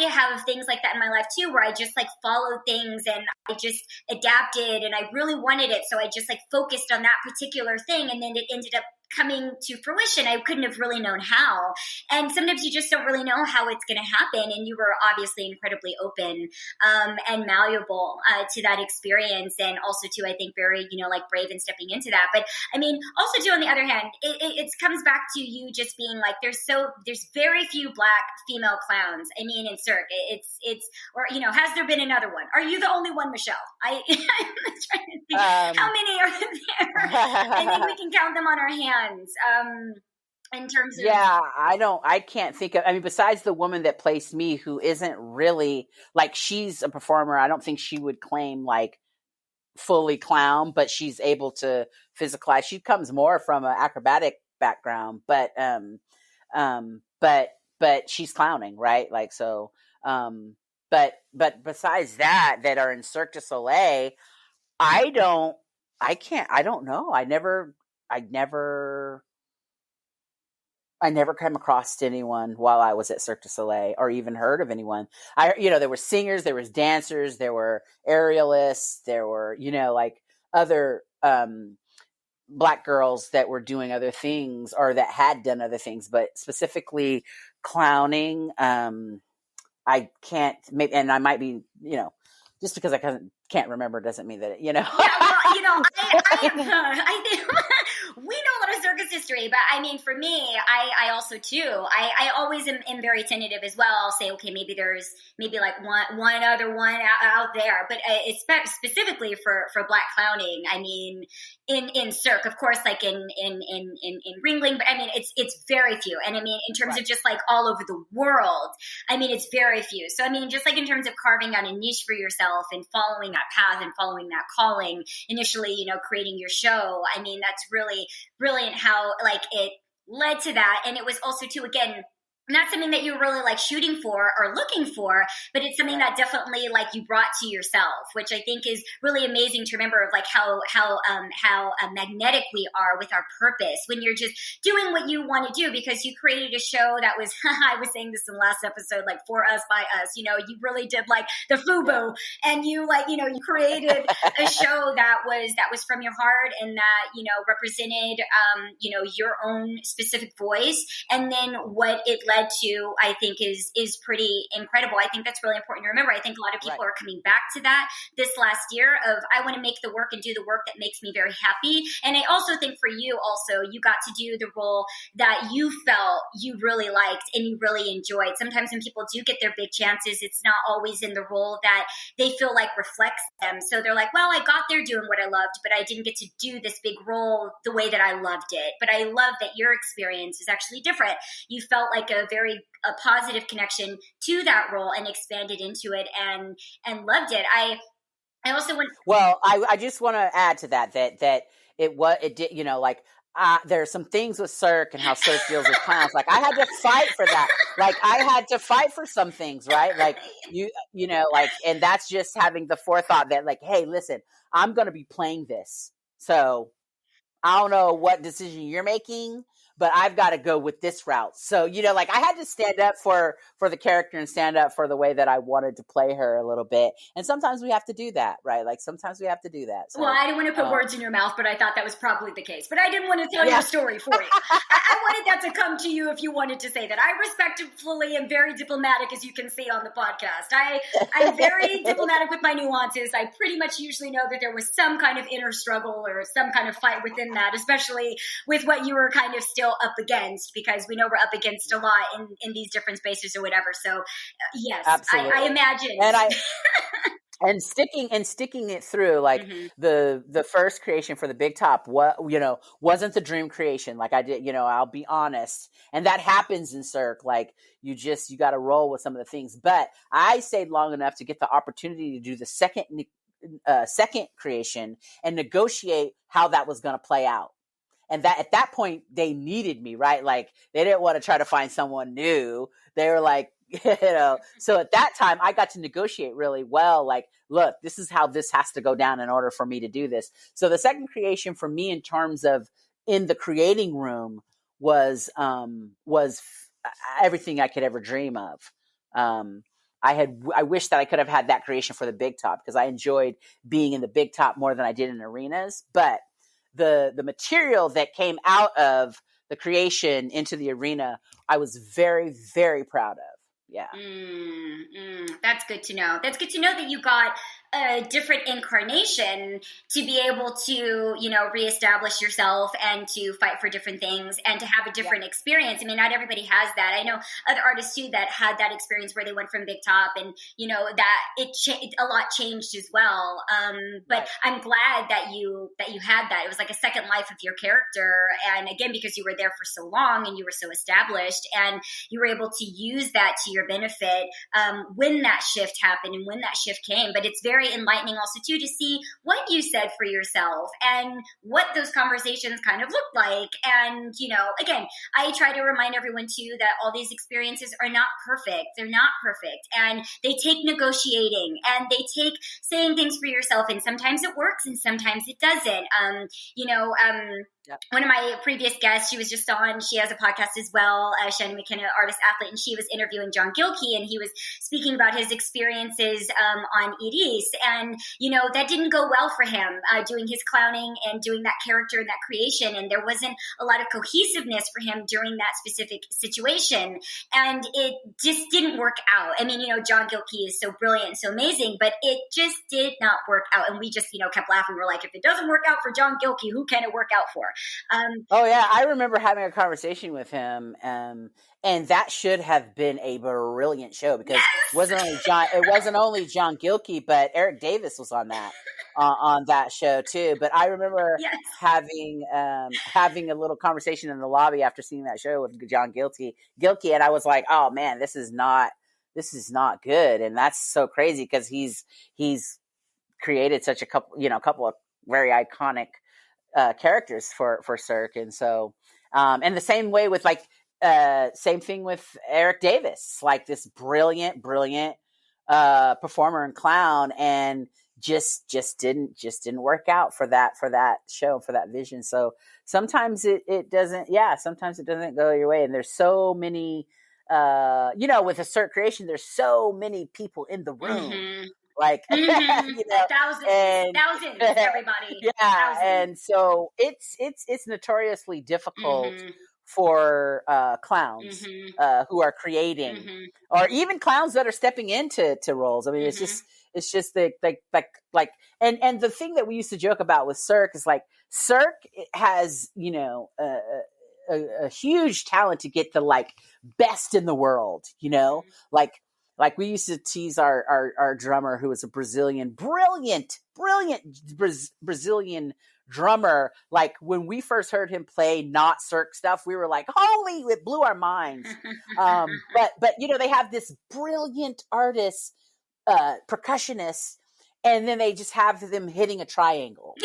have things like that in my life too, where I just like followed things and I just adapted and I really wanted it. So I just like focused on that particular thing, and then it ended up coming to fruition. I couldn't have really known how. And sometimes you just don't really know how it's going to happen. And you were obviously incredibly open and malleable to that experience. And also too, I think very, you know, like brave in stepping into that. But I mean, also too, on the other hand, it comes back to you just being like, there's very few Black female clowns. I mean, in Cirque, or, you know, has there been another one? Are you the only one, Michelle? I'm trying to think. How many are there? I think we can count them on our hands. In terms of I can't think of, I mean, besides the woman that placed me, who isn't really like, she's a performer. I don't think she would claim like fully clown, but she's able to physicalize. She comes more from an acrobatic background, but she's clowning, right? Like, so, but besides that are in Cirque du Soleil, I don't know. I never came across anyone while I was at Cirque du Soleil, or even heard of anyone. There were singers, there was dancers, there were aerialists, there were, you know, like other Black girls that were doing other things, or that had done other things, but specifically clowning. I can't, maybe, and I might be, you know, just because I can't remember doesn't mean that it, you know. Yeah, well, you know, I think we know a lot of circus history, but I mean, for me, I also too, I always am very tentative as well. I'll say, okay, maybe there's like one other one out there, but it's specifically for Black clowning. I mean, in Cirque, of course, like in Ringling, but I mean, it's very few. And I mean, in terms of just like all over the world, I mean, it's very few. So I mean, just like in terms of carving out a niche for yourself and following that path and following that calling, initially, you know, creating your show. I mean, that's really brilliant how like it led to that. And it was also too, again, not something that you're really like shooting for or looking for, but it's something that definitely like you brought to yourself, which I think is really amazing to remember, of like how magnetic we are with our purpose when you're just doing what you want to do, because you created a show that was, I was saying this in the last episode, like for us, by us, you know, you really did like the FUBU, and you like, you know, you created a show that was from your heart, and that, you know, represented, you know, your own specific voice. And then what it led to, I think, is pretty incredible. I think that's really important to remember. I think a lot of people are coming back to that this last year of, I want to make the work and do the work that makes me very happy. And I also think for you also, you got to do the role that you felt you really liked and you really enjoyed. Sometimes when people do get their big chances, it's not always in the role that they feel like reflects them. So they're like, well, I got there doing what I loved, but I didn't get to do this big role the way that I loved it. But I love that your experience is actually different. You felt like a positive connection to that role and expanded into it and loved it. I also want. Well, I just want to add to that it did, you know, like there's some things with Cirque and how Cirque deals with clowns. Like I had to fight for that. Like I had to fight for some things, right? Like you know, like, and that's just having the forethought that like, hey, listen, I'm going to be playing this. So I don't know what decision you're making, but I've got to go with this route. So, you know, like I had to stand up for the character and stand up for the way that I wanted to play her a little bit. And sometimes we have to do that, right? Like sometimes we have to do that. So, well, I didn't want to put words in your mouth, but I thought that was probably the case. But I didn't want to tell your story for you. I wanted that to come to you if you wanted to say that. I respectfully am very diplomatic, as you can see on the podcast. I'm very diplomatic with my nuances. I pretty much usually know that there was some kind of inner struggle or some kind of fight within that, especially with what you were kind of still up against, because we know we're up against a lot in these different spaces or whatever. So yes, I imagine. And sticking it through, like the first creation for the big top, what, you know, wasn't the dream creation. Like I did, you know, I'll be honest. And that happens in Cirque. Like you got to roll with some of the things, but I stayed long enough to get the opportunity to do the second creation and negotiate how that was going to play out. And that at that point they needed me, right? Like they didn't want to try to find someone new. They were like, you know, so at that time I got to negotiate really well. Like, look, this is how this has to go down in order for me to do this. So the second creation for me in terms of in the creating room was everything I could ever dream of. I wish that I could have had that creation for the big top, because I enjoyed being in the big top more than I did in arenas. But the material that came out of the creation into the arena, I was very, very proud of. Yeah. That's good to know. That's good to know that you got a different incarnation to be able to, you know, reestablish yourself and to fight for different things and to have a different experience. I mean, not everybody has that. I know other artists too that had that experience where they went from big top and, you know, that a lot changed as well. But I'm glad that you had that. It was like a second life of your character. And again, because you were there for so long and you were so established and you were able to use that to your benefit when that shift happened and when that shift came. But it's very enlightening also too to see what you said for yourself and what those conversations kind of looked like. And, you know, again, I try to remind everyone too that all these experiences are not perfect. They're not perfect. And they take negotiating and they take saying things for yourself. And sometimes it works and sometimes it doesn't. One of my previous guests, she was just on, she has a podcast as well, Shenea McKenna, artist athlete, and she was interviewing John Gilkey, and he was speaking about his experiences on EDs. And, you know, that didn't go well for him, doing his clowning and doing that character and that creation. And there wasn't a lot of cohesiveness for him during that specific situation. And it just didn't work out. I mean, you know, John Gilkey is so brilliant and so amazing, but it just did not work out. And we just, you know, kept laughing. We're like, if it doesn't work out for John Gilkey, who can it work out for? Oh yeah, I remember having a conversation with him, and that should have been a brilliant show, because it wasn't only John Gilkey, but Eric Davis was on that show too. But I remember having a little conversation in the lobby after seeing that show with John Gilkey, and I was like, oh man, this is not good, and that's so crazy because he's created such a couple of very iconic characters for Cirque. And so and the same way with like same thing with Eric Davis, like this brilliant performer and clown, and just didn't work out for that show, for that vision. So sometimes it doesn't, sometimes it doesn't go your way. And there's so many, with a Cirque creation, there's so many people in the room, like, thousands, everybody. Yeah. Thousands. And so it's notoriously difficult for clowns who are creating, or even clowns that are stepping into roles. I mean, it's just like and the thing that we used to joke about with Cirque is like, Cirque has, a huge talent to get the like best in the world, like we used to tease our drummer, who was a brilliant Brazilian drummer. Like when we first heard him play not Cirque stuff, we were like, holy, it blew our minds. But they have this brilliant artist, percussionist, and then they just have them hitting a triangle.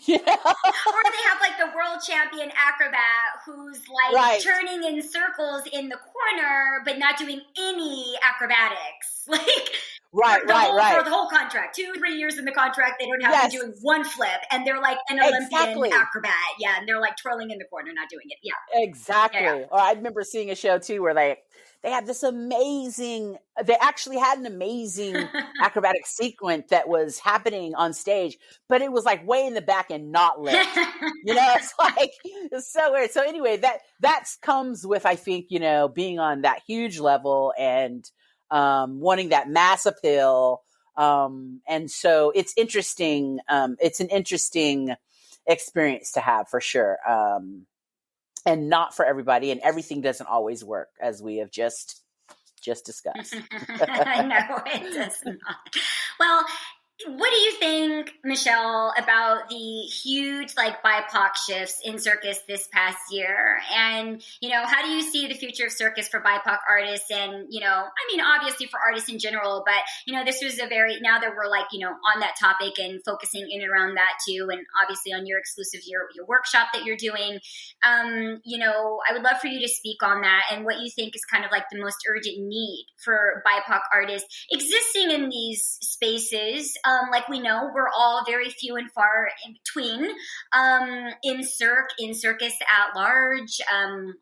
Or they have like the world champion acrobat who's like turning in circles in the corner, but not doing any acrobatics. Like for the whole contract, 2-3 years in the contract, they don't have to do one flip, and they're like an Olympian acrobat. Yeah, and they're like twirling in the corner, not doing it. Yeah, exactly. Yeah. Or I remember seeing a show too where they had this amazing. They actually had an amazing acrobatic sequence that was happening on stage, but it was like way in the back and not lit. It's like, it's so weird. So anyway, that comes with, I think, being on that huge level and wanting that mass appeal. And so it's interesting. It's an interesting experience to have, for sure. And not for everybody, and everything doesn't always work, as we have just discussed. I know, it does not. Well, what do you think, Michelle, about the huge like BIPOC shifts in circus this past year? And, how do you see the future of circus for BIPOC artists? And, obviously for artists in general, but, this was now that we're like, on that topic and focusing in and around that too. And obviously on your exclusive, your workshop that you're doing, I would love for you to speak on that and what you think is kind of like the most urgent need for BIPOC artists existing in these spaces. Like we know, we're all very few and far in between in circus at large,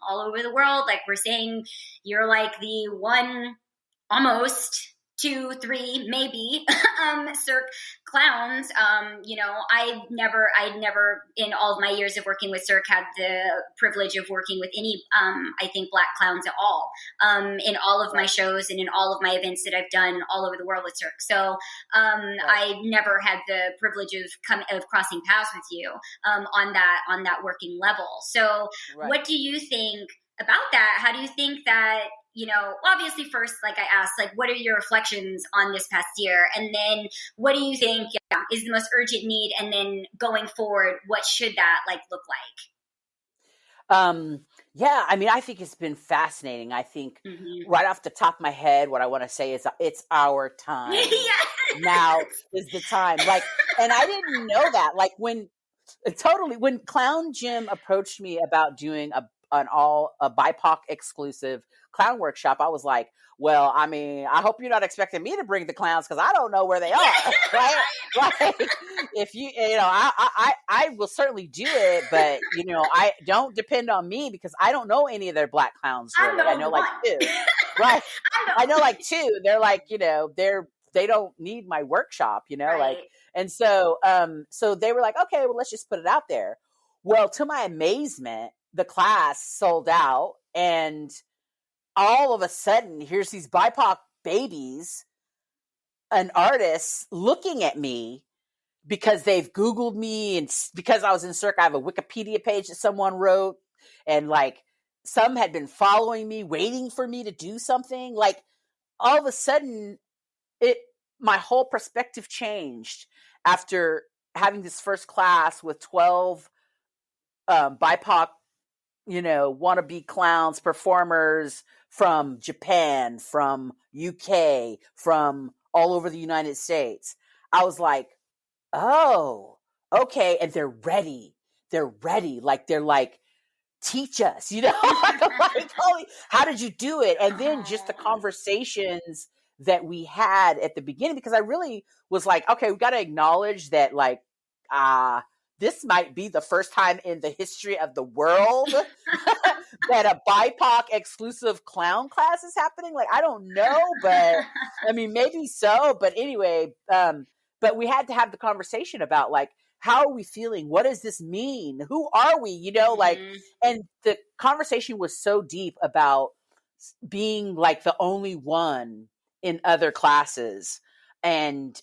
all over the world. Like we're saying, you're like the one, almost 2, 3, maybe Cirque clowns. I'd never in all of my years of working with Cirque had the privilege of working with any, I think, Black clowns at all, in all of my shows and in all of my events that I've done all over the world with Cirque. So I never had the privilege of crossing paths with you on that working level. So what do you think about that? How do you think that, obviously first, like I asked, like, what are your reflections on this past year? And then what do you think is the most urgent need? And then going forward, what should that look like? I think it's been fascinating. I think right off the top of my head, what I want to say is it's our time. Now is the time. And I didn't know that. When Clown Jim approached me about doing a BIPOC exclusive clown workshop, I was like, well, I mean, I hope you're not expecting me to bring the clowns because I don't know where they are, right? If I will certainly do it, but I don't depend on me because I don't know any of their Black clowns. Really. I know 2, right? I know 2. They're they don't need my workshop, right. And so they were like, okay, well, let's just put it out there. Well, to my amazement, the class sold out, and all of a sudden, here's these BIPOC babies and artists looking at me because they've Googled me, and because I was in Cirque, I have a Wikipedia page that someone wrote, and some had been following me, waiting for me to do something. All of a sudden, my whole perspective changed after having this first class with 12 BIPOC, wannabe clowns, performers from Japan, from UK, from all over the United States. I was like, oh, okay. And they're ready. They're ready. teach us, you know, like, holy, how did you do it? And then just the conversations that we had at the beginning, because I really was like, okay, we got to acknowledge that, like, this might be the first time in the history of the world that a BIPOC exclusive clown class is happening. Like, I don't know, but I mean, maybe so. But anyway, but we had to have the conversation about, like, how are we feeling? What does this mean? Who are we? You know, like, and the conversation was so deep about being like the only one in other classes, and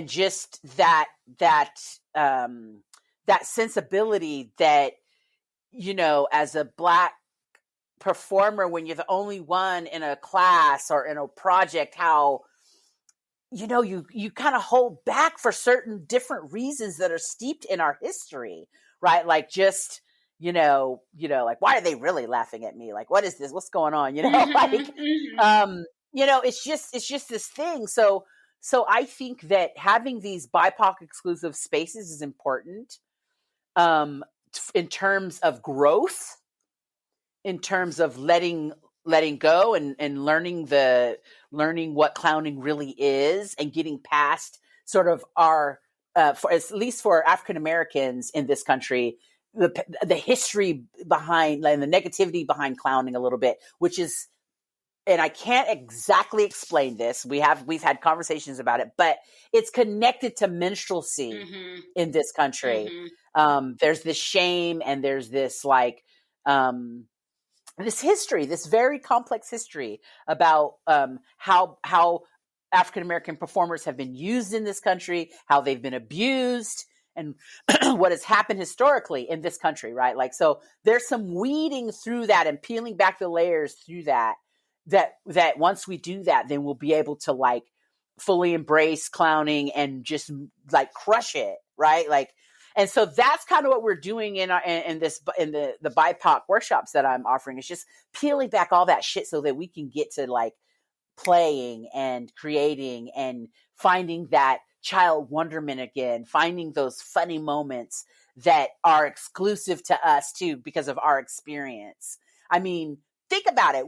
just that sensibility that, you know, as a Black performer, when you're the only one in a class or in a project, how, you know, you kind of hold back for certain different reasons that are steeped in our history, right? Like, just, you know, like, why are they really laughing at me? Like, what is this? What's going on? You know, like, you know, it's just this thing. So I think that having these BIPOC exclusive spaces is important, in terms of growth, in terms of letting go and learning what clowning really is, and getting past sort of our, for at least for African Americans in this country, the history behind, and the negativity behind clowning a little bit, which is, and I can't exactly explain this. We've had conversations about it, but it's connected to minstrelsy in this country. There's this shame, and there's this, like, this history, this very complex history about how African American performers have been used in this country, how they've been abused, and what has happened historically in this country, right? Like, so there's some weeding through that and peeling back the layers through that once we do that, then we'll be able to, like, fully embrace clowning and just, like, crush it, right? Like, and so that's kind of what we're doing in the BIPOC workshops that I'm offering. It's just peeling back all that shit so that we can get to, like, playing and creating and finding that child wonderment again, finding those funny moments that are exclusive to us too because of our experience. I mean, think about it.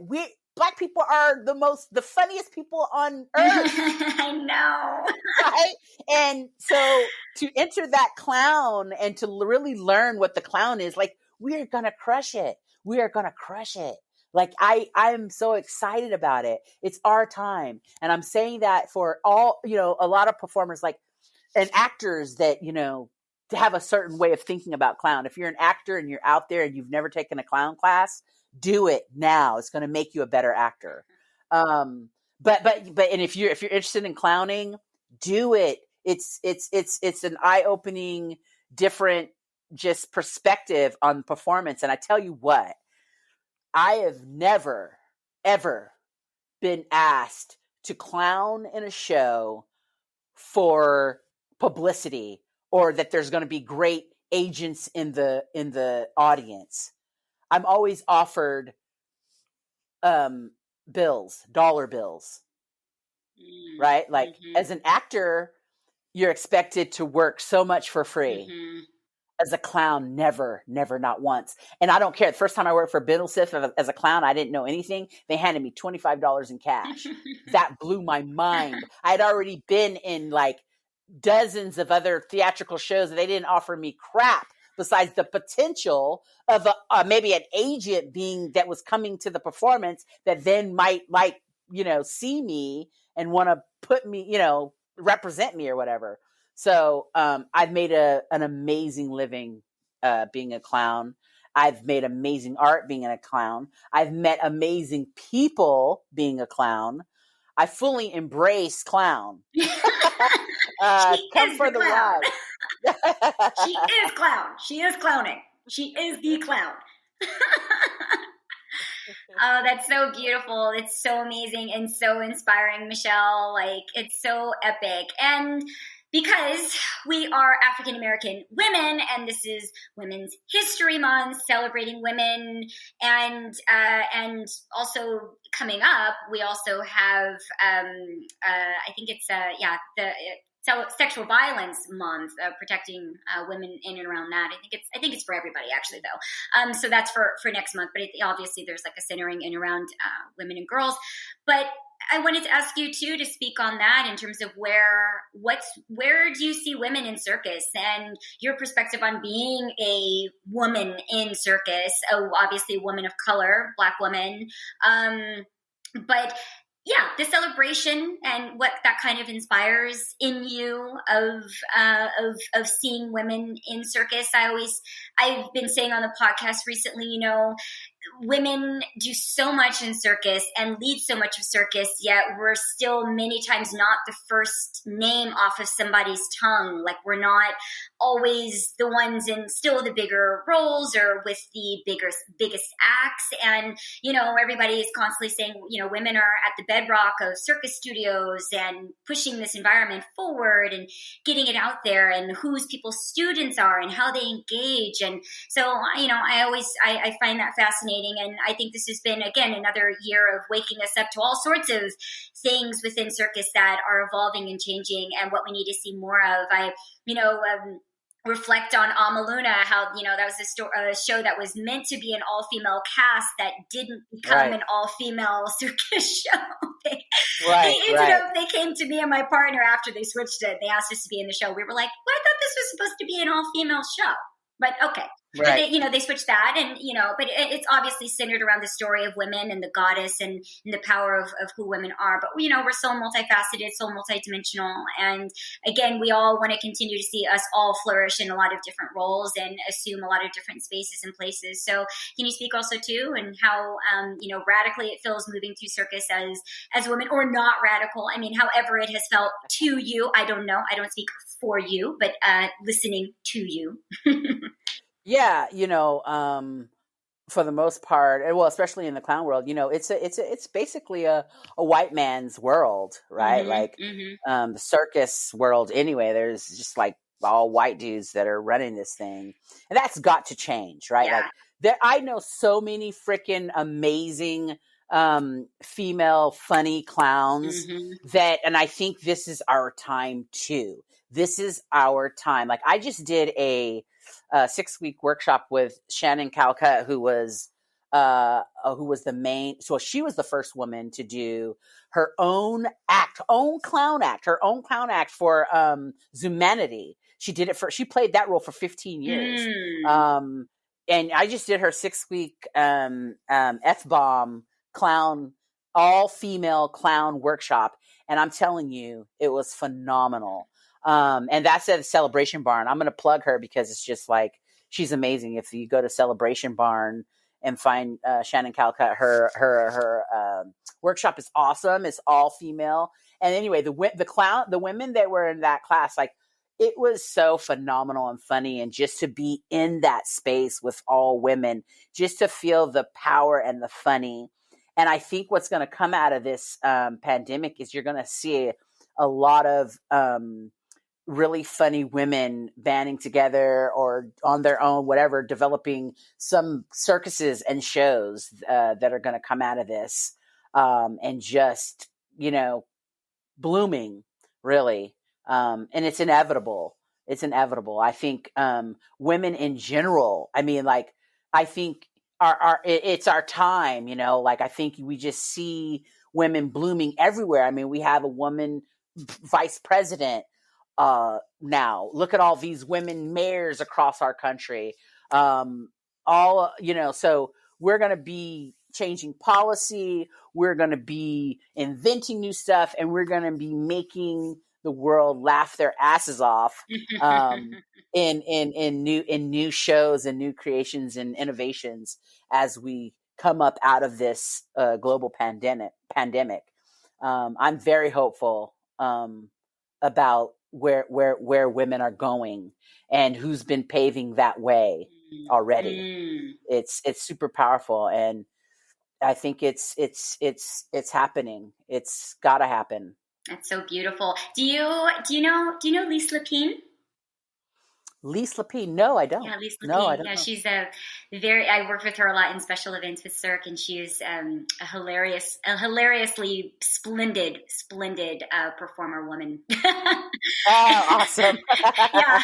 Black people are the funniest people on earth. I know. Right? And so to enter that clown and to really learn what the clown is, like, we are going to crush it. We are going to crush it. Like, I'm so excited about it. It's our time. And I'm saying that for all, you know, a lot of performers, like, and actors that, you know, to have a certain way of thinking about clown. If you're an actor and you're out there and you've never taken a clown class, do it now. It's going to make you a better actor. And if you're interested in clowning, do it. It's an eye-opening, different, just perspective on performance. And I tell you what, I have never, ever been asked to clown in a show for publicity, or that there's going to be great agents in the audience. I'm always offered dollar bills, right? Like, as an actor, you're expected to work so much for free. As a clown, never, not once. And I don't care. The first time I worked for Biddlesif as a clown, I didn't know anything. They handed me $25 in cash. That blew my mind. I had already been in, like, dozens of other theatrical shows, and they didn't offer me crap besides the potential of maybe an agent that was coming to the performance that then might, like, you know, see me and want to put me, you know, represent me or whatever. So I've made an amazing living being a clown. I've made amazing art being a clown. I've met amazing people being a clown. I fully embrace clown. Come for the ride. She is clown. She is clowning. She is the clown. Oh, that's so beautiful. It's so amazing and so inspiring, Michelle. Like, it's so epic. And because we are African American women, and this is Women's History Month, celebrating women, and also coming up, we also have I think it's Sexual Violence Month, protecting women in and around that. I think it's for everybody actually though. So that's for next month. But obviously there's like a centering in around women and girls. But I wanted to ask you too to speak on that in terms of where do you see women in circus and your perspective on being a woman in circus? Oh, obviously a woman of color, Black woman, but. Yeah, the celebration and what that kind of inspires in you of seeing women in circus. I've been saying on the podcast recently, you know, women do so much in circus and lead so much of circus, yet we're still many times not the first name off of somebody's tongue. Like we're not always the ones in still the bigger roles or with the biggest acts. And, you know, everybody is constantly saying, you know, women are at the bedrock of circus studios and pushing this environment forward and getting it out there and whose people's students are and how they engage. And so, you know, I find that fascinating. And I think this has been, again, another year of waking us up to all sorts of things within circus that are evolving and changing and what we need to see more of. Reflect on Amaluna, how, you know, that was a show that was meant to be an all-female cast that didn't become an all-female circus show. They came to me and my partner after they switched it. They asked us to be in the show. We were like, well, I thought this was supposed to be an all-female show. But okay. Right. But they switched that and, you know, but it's obviously centered around the story of women and the goddess and the power of who women are. But, you know, we're so multifaceted, so multidimensional. And again, we all want to continue to see us all flourish in a lot of different roles and assume a lot of different spaces and places. So can you speak also too and how, you know, radically it feels moving through circus as women or not radical? I mean, however it has felt to you, I don't know. I don't speak for you, but listening to you. Yeah, you know, for the most part, and well, especially in the clown world, you know, it's basically a white man's world, right? The circus world. Anyway, there's just like all white dudes that are running this thing, and that's got to change, right? Yeah. Like, I know so many freaking amazing female funny clowns that, and I think this is our time too. This is our time. Like I just did a 6-week workshop with Shannon Calcutt, who was the main. So she was the first woman to do her own clown act for Zumanity. She did it she played that role for 15 years. And I just did her 6-week F-bomb clown, all female clown workshop. And I'm telling you, it was phenomenal. And that's at the Celebration Barn. I'm going to plug her because it's just like, she's amazing. If you go to Celebration Barn and find Shannon Calcutt, her workshop is awesome. It's all female. And anyway, the women that were in that class, like it was so phenomenal and funny. And just to be in that space with all women, just to feel the power and the funny. And I think what's going to come out of this pandemic is you're going to see a lot of really funny women banding together or on their own, whatever, developing some circuses and shows that are going to come out of this and just, you know, blooming, really. And it's inevitable. It's inevitable. I think women in general, I mean, like, I think it's our time, you know, like I think we just see women blooming everywhere. I mean, we have a woman vice president now. Look at all these women mayors across our country. All, you know, so we're going to be changing policy. We're going to be inventing new stuff, and we're going to be making the world laugh their asses off in new shows and new creations and innovations as we come up out of this global pandemic. I'm very hopeful about where women are going and who's been paving that way already. It's super powerful, and I think it's happening. It's gotta happen. That's so beautiful. Do you know Lisa Lapine? Lise Lapine. No, I don't. Yeah, Lise No, I Lapine. don't Yeah, know. she's I worked with her a lot in special events with Cirque, and she is a hilariously splendid performer woman. Oh, awesome. Yeah,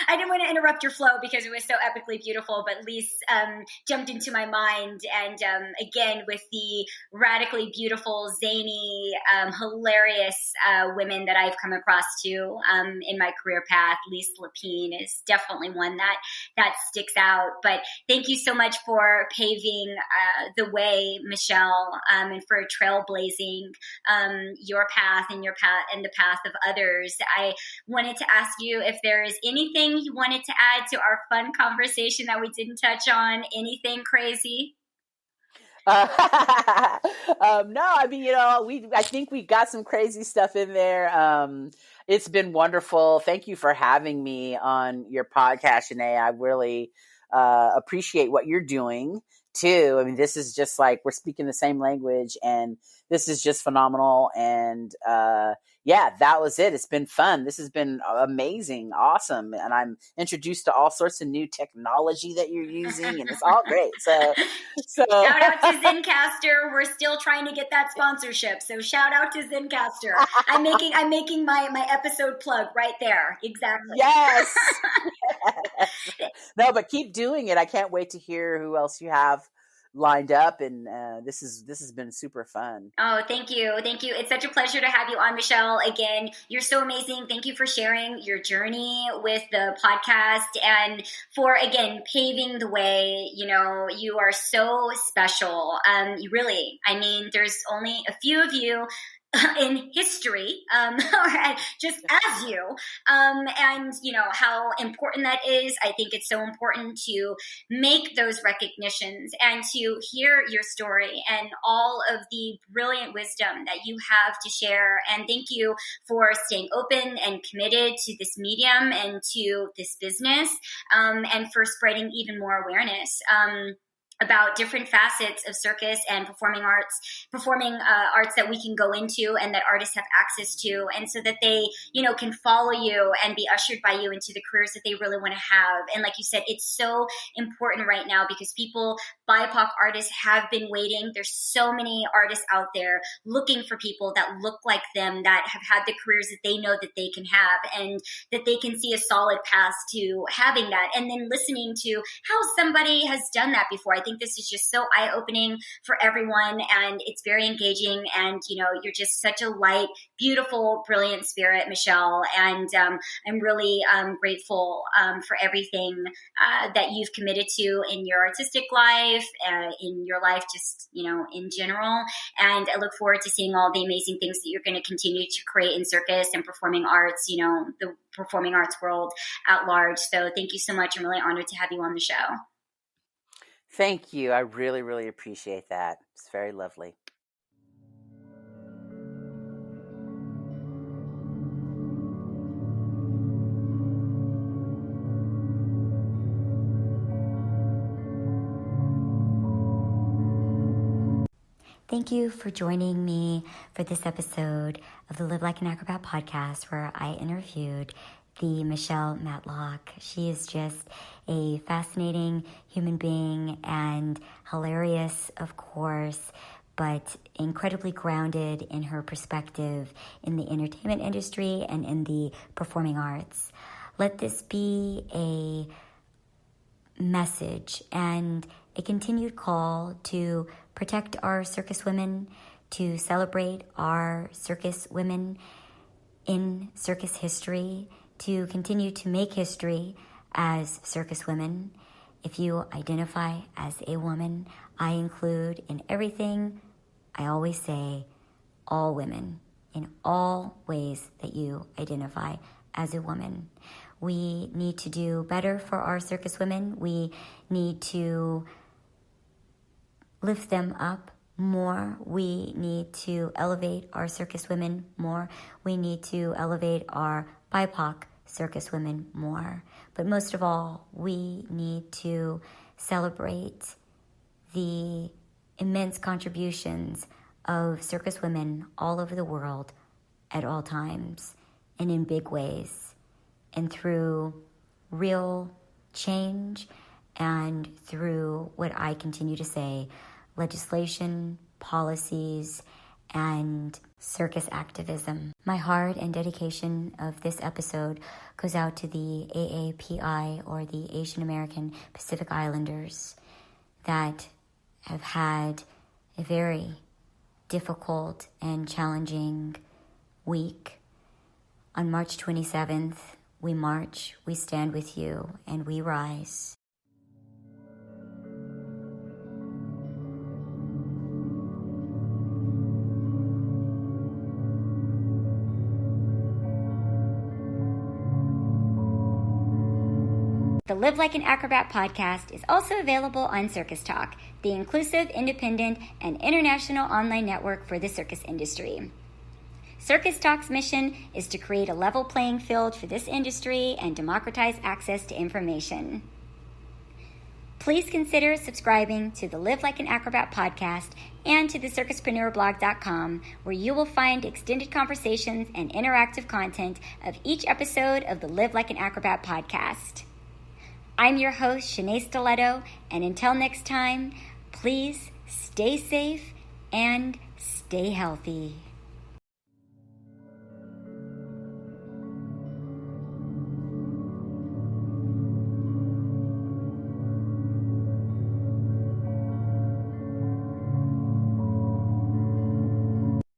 I didn't want to interrupt your flow because it was so epically beautiful, but Lise jumped into my mind, and again with the radically beautiful, zany, hilarious women that I've come across too in my career path. Lise Lapine is definitely one that sticks out. But thank you so much for paving the way, Michelle, and for trailblazing your path and the path of others. I wanted to ask you if there is anything you wanted to add to our fun conversation that we didn't touch on. Anything crazy? No, I mean, I think we got some crazy stuff in there. It's been wonderful. Thank you for having me on your podcast, Shenea. I really appreciate what you're doing too. I mean, this is just like we're speaking the same language, and this is just phenomenal. And yeah, that was it. It's been fun. This has been amazing, awesome, and I'm introduced to all sorts of new technology that you're using, and it's all great. So shout out to Zencastr. We're still trying to get that sponsorship. So shout out to Zencastr. I'm making my episode plug right there. Exactly. Yes. No, but keep doing it. I can't wait to hear who else you have lined up, and this has been super fun. Oh, thank you. It's such a pleasure to have you on, Michelle. Again, you're so amazing. Thank you for sharing your journey with the podcast and for, again, paving the way. You are so special. You really, I mean, there's only a few of you in history, or just as you, and how important that is. I think it's so important to make those recognitions and to hear your story and all of the brilliant wisdom that you have to share. And thank you for staying open and committed to this medium and to this business, and for spreading even more awareness about different facets of circus and performing arts that we can go into and that artists have access to, and so that they, can follow you and be ushered by you into the careers that they really want to have. And like you said, it's so important right now because BIPOC artists have been waiting. There's so many artists out there looking for people that look like them, that have had the careers that they know that they can have, and that they can see a solid path to having that. And then listening to how somebody has done that before. I think this is just so eye-opening for everyone, and it's very engaging. And you're just such a light, beautiful, brilliant spirit, Michelle. And I'm really grateful for everything that you've committed to in your artistic life, in your life, just in general. And I look forward to seeing all the amazing things that you're going to continue to create in circus and performing arts. The performing arts world at large. So thank you so much. I'm really honored to have you on the show. Thank you. I really, really appreciate that. It's very lovely. Thank you for joining me for this episode of the Live Like an Acrobat podcast, where I interviewed the Michelle Matlock. She is just a fascinating human being and hilarious, of course, but incredibly grounded in her perspective in the entertainment industry and in the performing arts. Let this be a message and a continued call to protect our circus women, to celebrate our circus women in circus history, to continue to make history as circus women. If you identify as a woman, I include in everything I always say all women, in all ways that you identify as a woman. We need to do better for our circus women. We need to lift them up more. We need to elevate our circus women more. We need to elevate our BIPOC circus women more. But most of all, we need to celebrate the immense contributions of circus women all over the world at all times and in big ways. And through real change and through what I continue to say, legislation, policies, and circus activism. My heart and dedication of this episode goes out to the AAPI, or the Asian American Pacific Islanders, that have had a very difficult and challenging week. On March 27th, we march, we stand with you, and we rise. The Live Like an Acrobat podcast is also available on Circus Talk, the inclusive, independent, and international online network for the circus industry. Circus Talk's mission is to create a level playing field for this industry and democratize access to information. Please consider subscribing to the Live Like an Acrobat podcast and to the CircusPreneurblog.com, where you will find extended conversations and interactive content of each episode of the Live Like an Acrobat podcast. I'm your host, Shenea Stiletto, and until next time, please stay safe and stay healthy.